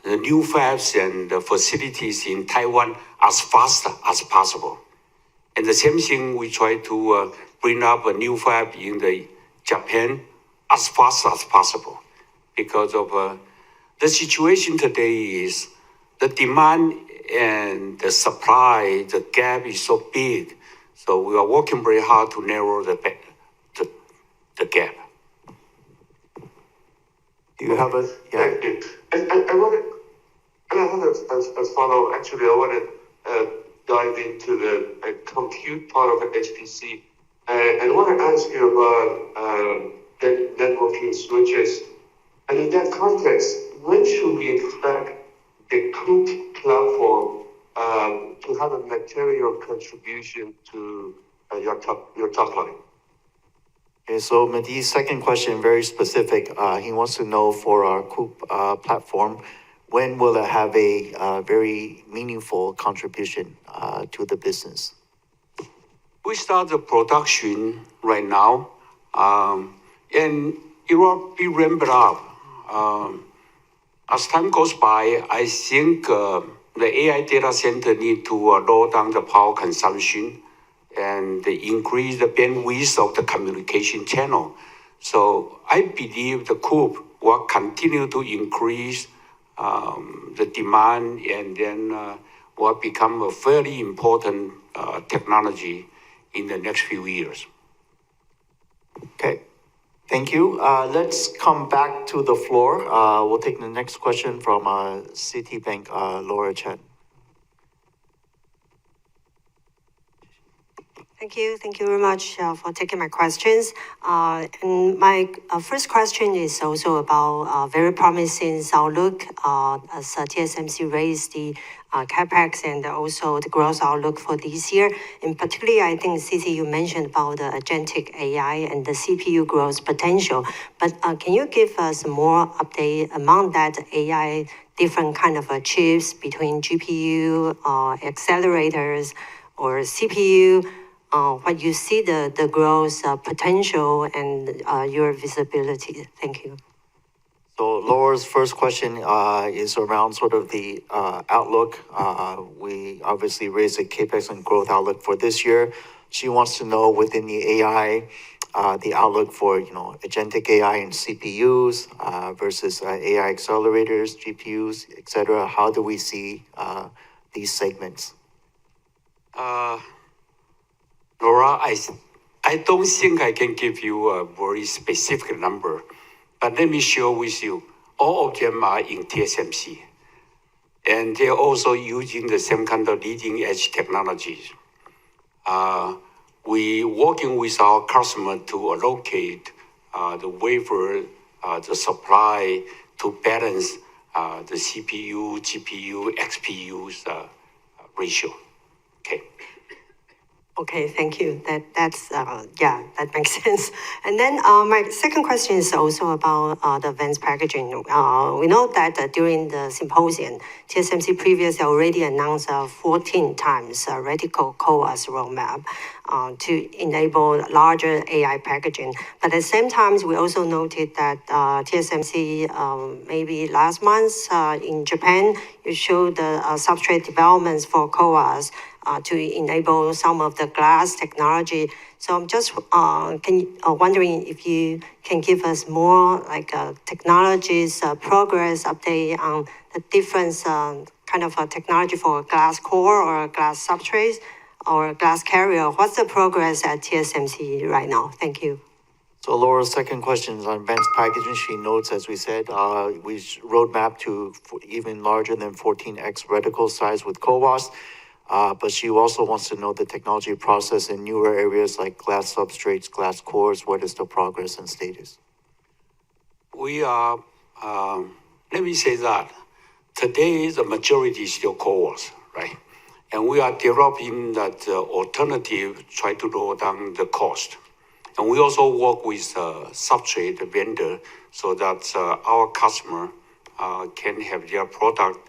new fabs and the facilities in Taiwan as fast as possible. And the same thing, we try to bring up a new fab in the Japan as fast as possible, because of the situation today is the demand and the supply, the gap is so big. So we are working very hard to narrow the gap. Do you have a, yeah? Thank you. I want to, I have a follow. Actually, I want to dive into the compute part of the HPC. And I want to ask you about the networking switches. And in that context, when should we expect the COOP platform to have a material contribution to your top line? Okay, so Mehdi's second question, very specific. He wants to know for our COOP platform, when will it have a very meaningful contribution to the business? We start the production right now, and it will be ramped up. As time goes by, I think the AI data center need to lower down the power consumption and increase the bandwidth of the communication channel. So I believe the COOP will continue to increase the demand, and then will become a very important technology in the next few years. Okay, thank you. Let's come back to the floor. We'll take the next question from Citibank, Laura Chen. Thank you very much for taking my questions. And my first question is also about very promising outlook as TSMC raised the capex and also the growth outlook for this year. In particular, I think CC, you mentioned about the agentic AI and the CPU growth potential. But can you give us more update among that AI, different kind of chips between GPU, accelerators, or CPU? What you see the growth potential and your visibility. Thank you. So Laura's first question is around sort of the outlook. We obviously raised the capex and growth outlook for this year. She wants to know within the AI, the outlook for agentic AI and CPUs versus AI accelerators, GPUs, etc. How do we see these segments? Laura, I don't think I can give you a very specific number, but let me share with you, all of them are in TSMC, and they're also using the same kind of leading edge technologies. We working with our customer to allocate the wafer, the supply to balance the CPU, GPU, XPU's ratio. Okay. Okay, thank you. That's that makes sense. And then my second question is also about the advanced packaging. We know that during the symposium, TSMC previously already announced 14 times reticle CoWoS roadmap to enable larger AI packaging. But at the same time, we also noted that TSMC maybe last month in Japan, you showed the substrate developments for CoWoS to enable some of the glass technology. So I'm just wondering if you can give us more like technologies progress update on the different kind of technology for glass core or glass substrates or glass carrier. What's the progress at TSMC right now? Thank you. So Laura's second question is on advanced packaging. She notes, as we said, we roadmap to even larger than 14x reticle size with CoWoS. But she also wants to know the technology process in newer areas like glass substrates, glass cores. What is the progress and status? We are, let me say that today the majority is still CoWoS, right? And we are developing that alternative, try to lower down the cost. And we also work with substrate vendor so that our customer can have their product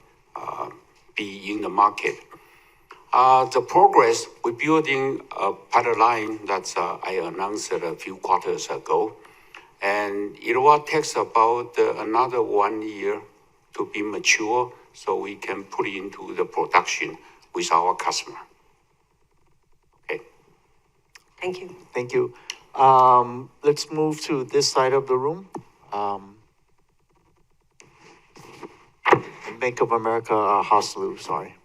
be in the market. The progress, we're building a pilot line that I announced a few quarters ago. And it will take about another 1 year to be mature so we can put it into the production with our customer. Okay. Thank you. Thank you. Let's move to this side of the room. Bank of America, Haslu, sorry.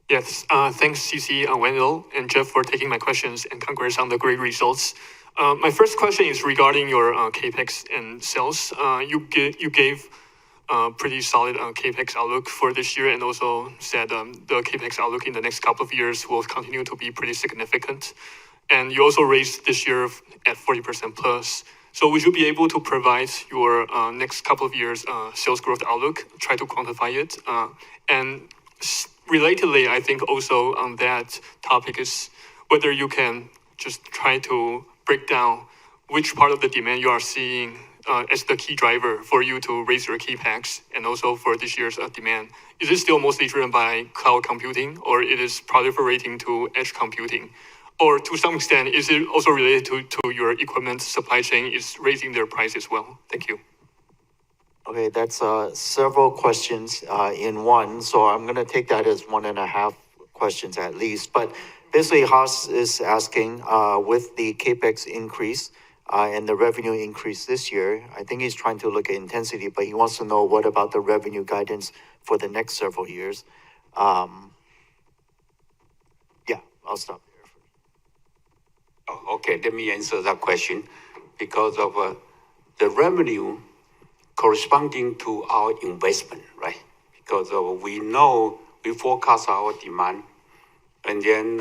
Yes, thanks CC, Wendell, and Jeff for taking my questions, and congrats on the great results. My first question is regarding your capex and sales. You gave pretty solid capex outlook for this year, and also said the capex outlook in the next couple of years will continue to be pretty significant. And you also raised this year at 40% plus. So would you be able to provide your next couple of years sales growth outlook, try to quantify it? And relatedly, I think also on that topic is whether you can just try to break down which part of the demand you are seeing as the key driver for you to raise your capex and also for this year's demand. Is it still mostly driven by cloud computing, or it is proliferating to edge computing? Or to some extent, is it also related to your equipment supply chain is raising their price as well? Thank you. Okay, that's several questions in one. So I'm going to take that as 1.5 questions at least. But basically, Haas is asking with the capex increase and the revenue increase this year, I think he's trying to look at intensity, but he wants to know what about the revenue guidance for the next several years. Yeah, I'll stop. Okay, let me answer that question. Because of the revenue corresponding to our investment, right? Because we know we forecast our demand, and then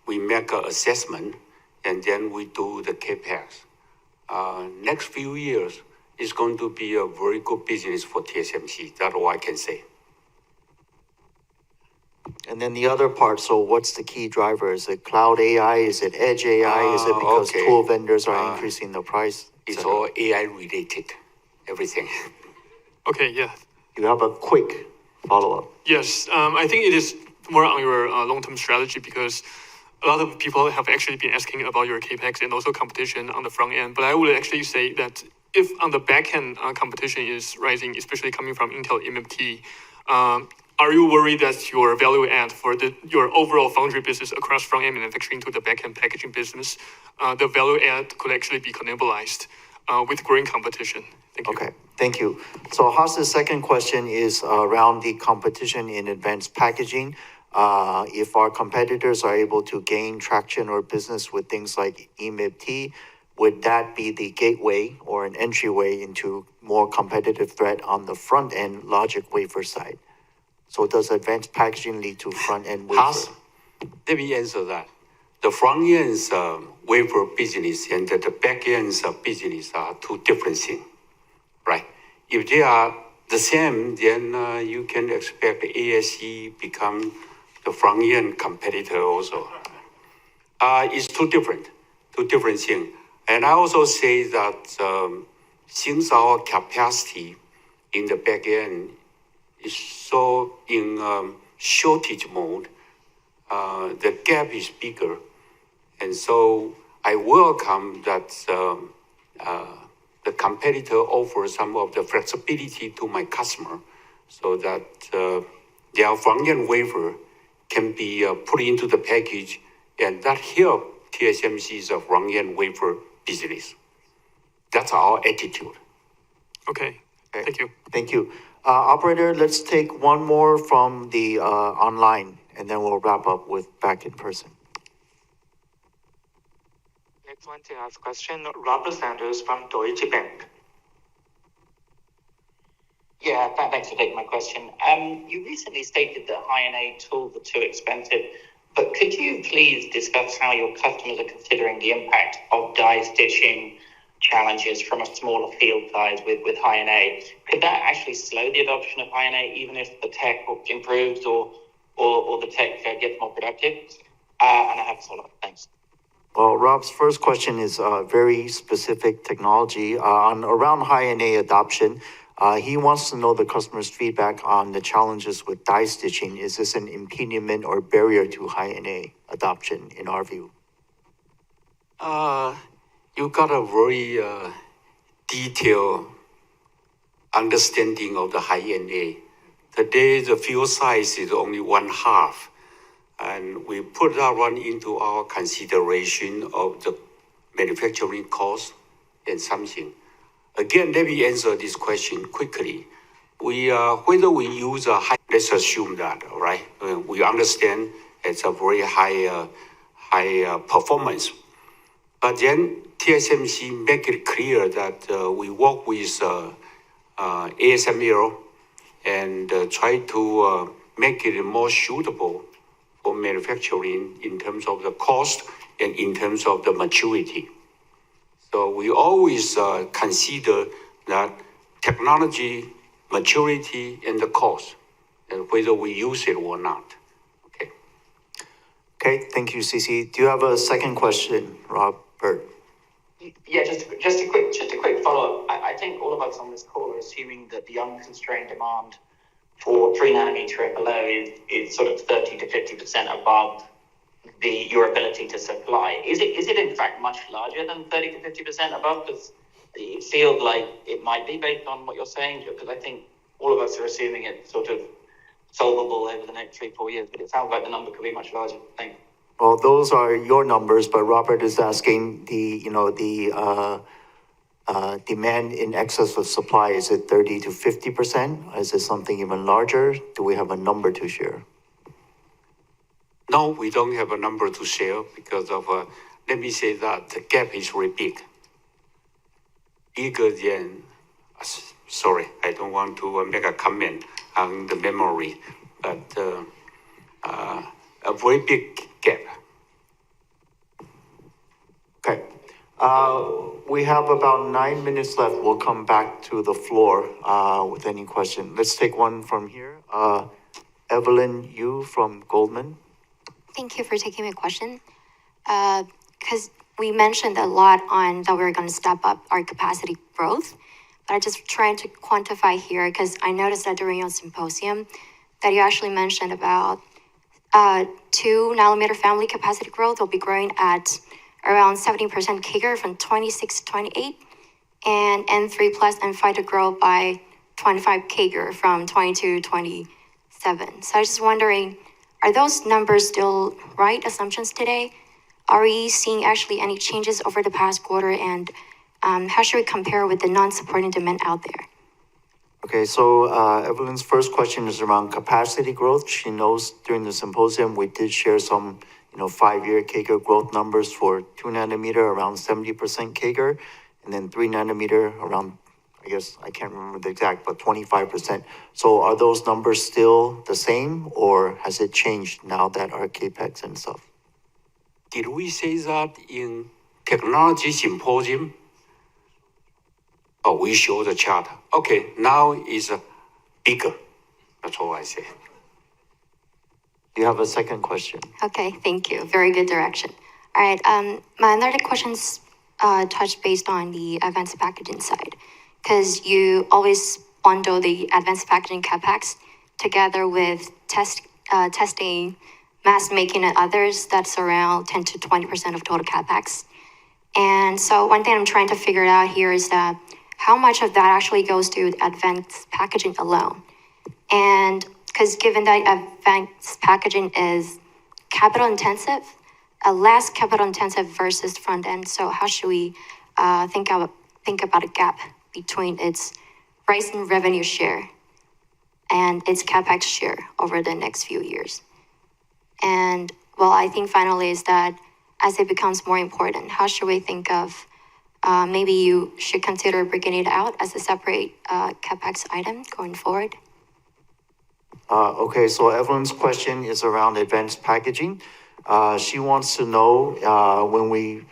we make an assessment, and then we do the capex. Next few years is going to be a very good business for TSMC. That's all I can say. And then the other part, so what's the key driver? Is it cloud AI? Is it edge AI? Is it because tool vendors are increasing the price? It's all AI related, everything. Okay, yeah. You have a quick follow-up. Yes, I think it is more on your long-term strategy, because a lot of people have actually been asking about your capex and also competition on the front end. But I would actually say that if on the back end competition is rising, especially coming from Intel EMIB-T, are you worried that your value add for your overall foundry business across front-end manufacturing to the back-end packaging business, the value add could actually be cannibalized with growing competition? Thank you. Okay, thank you. So Haas's second question is around the competition in advanced packaging. If our competitors are able to gain traction or business with things like EMIB-T, would that be the gateway or an entryway into more competitive threat on the front-end logic wafer side? So does advanced packaging lead to front-end wafer? Haas, let me answer that. The front-end's wafer business and the back-end's business are two different things, right? If they are the same, then you can expect ASE become the front-end competitor also. It's two different things. And I also say that since our capacity in the back-end is so in shortage mode, the gap is bigger. And so I welcome that the competitor offers some of the flexibility to my customer so that their front-end wafer can be put into the package, and that help TSMC's front-end wafer business. That's our attitude. Okay, thank you. Thank you. Operator, let's take one more from the online, and then we'll wrap up with back in person. Next one to ask question, Robert Sanders from Deutsche Bank. Yeah, thanks for taking my question. You recently stated that High-NA tools are too expensive, but could you please discuss how your customers are considering the impact of die stitching challenges from a smaller field size with High-NA? Could that actually slow the adoption of High-NA even if the tech improves or the tech gets more productive? And I have a follow-up. Thanks. Well, Rob's first question is very specific technology around High-NA adoption. He wants to know the customer's feedback on the challenges with die stitching. Is this an impediment or barrier to High-NA adoption in our view? You got a very detailed understanding of the High-NA. Today, the field size is only 1/2. and we put that one into our consideration of the manufacturing cost and something. Again, let me answer this question quickly. Whether we use a high, let's assume that, all right? We understand it's a very high performance. But then TSMC make it clear that we work with ASML and try to make it more suitable for manufacturing in terms of the cost and in terms of the maturity. So we always consider that technology, maturity, and the cost, and whether we use it or not. Okay. Okay, thank you, CC. Do you have a second question, Robert? Yeah, just a quick follow-up. I think all of us on this call are assuming that the unconstrained demand for 3 nanometer and below is sort of 30 to 50% above your ability to supply. Is it in fact much larger than 30 to 50% above? Because it feels like it might be based on what you're saying, because I think all of us are assuming it's sort of solvable over the next 3-4 years, but it sounds like the number could be much larger. Thank you. Well, those are your numbers, but Robert is asking demand in excess of supply. Is it 30 to 50%? Is it something even larger? Do we have a number to share? No, we don't have a number to share because of, let me say that the gap is very big. Bigger than, sorry, I don't want to make a comment on the memory, but a very big gap. Okay. We have about 9 minutes left. We'll come back to the floor with any question. Let's take one from here. Evelyn Yu from Goldman. Thank you for taking my question. Because we mentioned a lot on that we're going to step up our capacity growth, but I'm just trying to quantify here because I noticed that during your symposium that you actually mentioned about 2 nanometer family capacity growth will be growing at around 70% CAGR from 26 to 28, and N3 plus N5 to grow by 25 CAGR from 22 to 27. So I was just wondering, are those numbers still right assumptions today? Are we seeing actually any changes over the past quarter, and how should we compare with the non-supporting demand out there? Okay, so Evelyn's first question is around capacity growth. She knows during the symposium we did share some 5-year CAGR growth numbers for 2 nanometer around 70% CAGR, and then 3 nanometer around, I guess, I can't remember the exact, but 25%. So are those numbers still the same, or has it changed now that our CAPEX and stuff? Did we say that in technology symposium? Oh, we show the chart. Okay, now is bigger. That's all I say. You have a second question. Okay, thank you. Very good direction. All right, my another question's touch based on the advanced packaging side, because you always bundle the advanced packaging CapEx together with testing, mass making, and others. That's around 10 to 20% of total CapEx. And so one thing I'm trying to figure out here is that how much of that actually goes to advanced packaging alone? And because given that advanced packaging is capital intensive, less capital intensive versus front end, so how should we think about a gap between its rising revenue share and its CapEx share over the next few years? And well, I think finally is that as it becomes more important, how should we think of maybe you should consider breaking it out as a separate CapEx item going forward? Okay, so Evelyn's question is around advanced packaging. She wants to know when we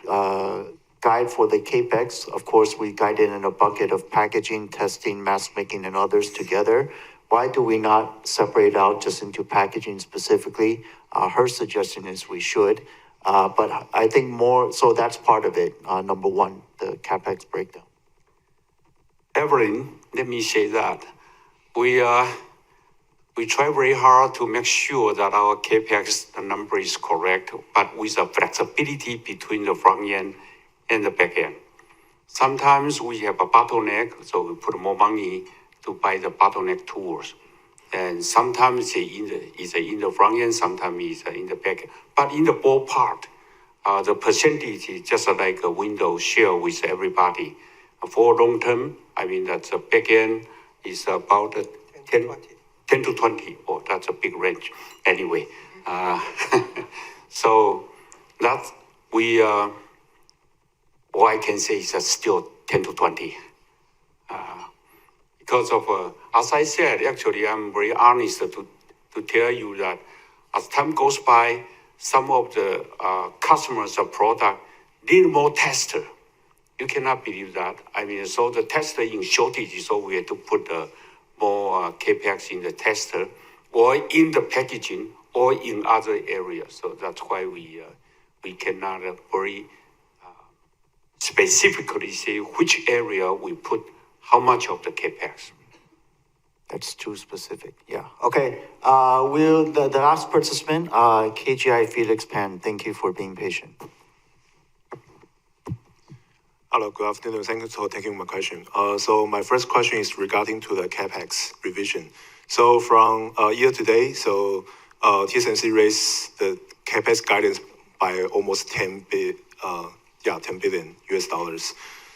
guide for the CAPEX, of course, we guide it in a bucket of packaging, testing, mass making, and others together. Why do we not separate out just into packaging specifically? Her suggestion is we should, but I think more, so that's part of it, number one, the CAPEX breakdown. Evelyn, let me say that we try very hard to make sure that our CAPEX number is correct, but with a flexibility between the front end and the back end. Sometimes we have a bottleneck, so we put more money to buy the bottleneck tools. and sometimes it's in the front end, sometimes it's in the back end. But in the ballpark, the percentage is just like a window share with everybody. For long term, I mean that the back end is about 10 to 20. Oh, that's a big range. Anyway, so that we, all I can say is that still 10 to 20. Because of, as I said, actually, I'm very honest to tell you that as time goes by, some of the customers of product need more tester. You cannot believe that. I mean, so the tester in shortage, so we had to put more capex in the tester, or in the packaging, or in other areas. So that's why we cannot very specifically say which area we put how much of the capex. That's too specific. Yeah. Okay. The last participant, KGI Felix Pan. Thank you for being patient. Hello, good afternoon. Thank you for taking my question. So my first question is regarding to the capex revision. So from year to date, so TSMC raised the capex guidance by almost 10 billion US dollars.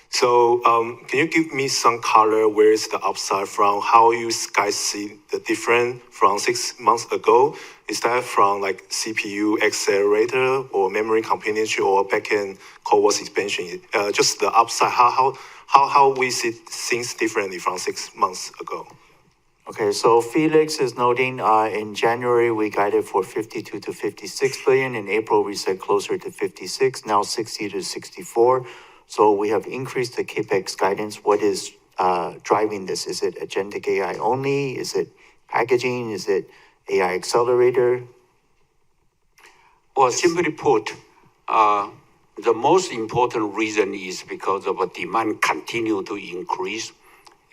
So can you give me some color? Where is the upside from? How you guys see the difference from 6 months ago? Is that from like CPU accelerator or memory companionship or backend CoWoS expansion? Just the upside. How we see things differently from 6 months ago? Okay, so Felix is noting in January we guided for 52 to 56 billion. In April we said closer to 56. Now 60 to 64. So we have increased the capex guidance. What is driving this? Is it agentic AI only? Is it packaging? Is it AI accelerator? Well, simply put, the most important reason is because of a demand continue to increase,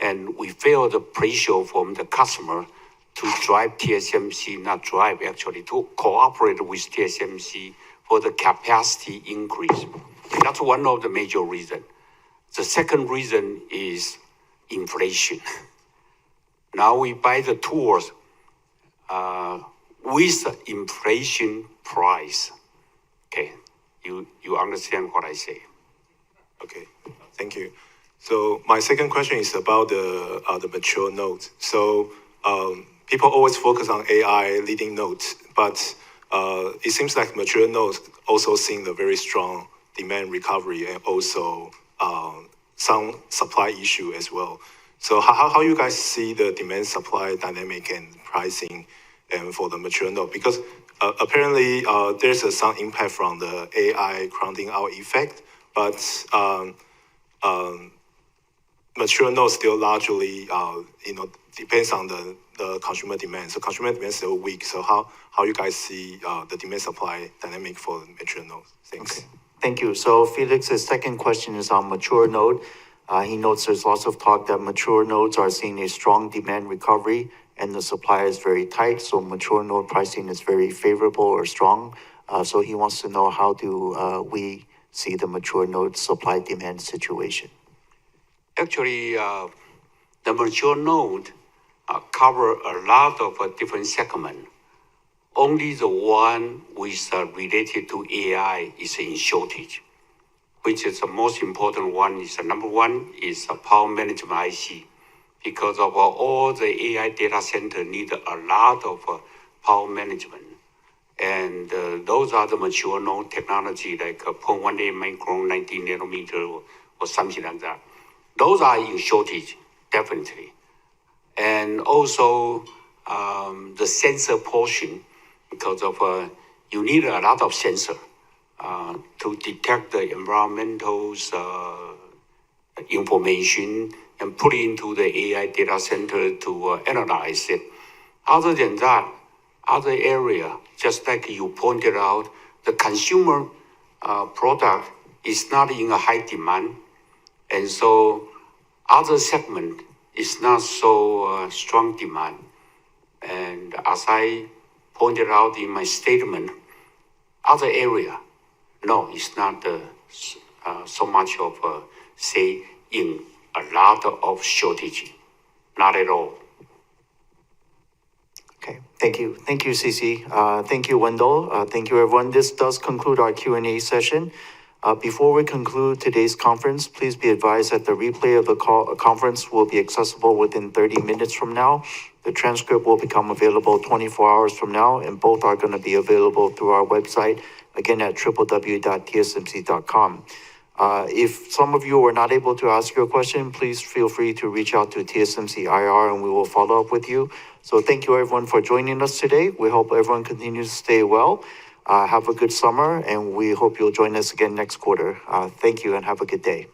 and we feel the pressure from the customer to drive TSMC, not drive actually, to cooperate with TSMC for the capacity increase. That's one of the major reasons. The second reason is inflation. Now we buy the tools with the inflation price. Okay, you understand what I say? Okay, thank you. So my second question is about the mature nodes. So people always focus on AI leading nodes, but it seems like mature nodes also seeing the very strong demand recovery and also some supply issue as well. So how you guys see the demand supply dynamic and pricing and for the mature node? Because apparently there's some impact from the AI crowding out effect, but mature nodes still largely depends on the consumer demand. So consumer demand is still weak. So how you guys see the demand supply dynamic for the mature nodes? Thanks. Okay. Thank you. So Felix's second question is on mature node. He notes there's lots of talk that mature nodes are seeing a strong demand recovery and the supply is very tight. So mature node pricing is very favorable or strong. So he wants to know how do we see the mature node supply demand situation? Actually, the mature node cover a lot of different segments. Only the one with related to AI is in shortage, which is the most important one. Is number one is power management IC, because of all the AI data center need a lot of power management, and those are the mature node technology like 0.18 micron, 19 nanometer, or something like that. Those are in shortage, definitely, and also the sensor portion. Because of you need a lot of sensor to detect the environmental information and put it into the AI data center to analyze it. Other than that, other area, just like you pointed out, the consumer product is not in a high demand, and so other segment is not so strong demand. And as I pointed out in my statement, other area, no, it's not so much of, say, in a lot of shortage, not at all. Thank you. Thank you, Cece. Thank you, Wendell. Thank you, everyone. This does conclude our Q&A session. Before we conclude today's conference, please be advised that the replay of the conference will be accessible within 30 minutes from now. The transcript will become available 24 hours from now, and both are going to be available through our website, again at www.tsmc.com. If some of you were not able to ask your question, please feel free to reach out to TSMC IR and we will follow up with you. So thank you everyone for joining us today. We hope everyone continues to stay well. Have a good summer and we hope you'll join us again next quarter. Thank you and have a good day.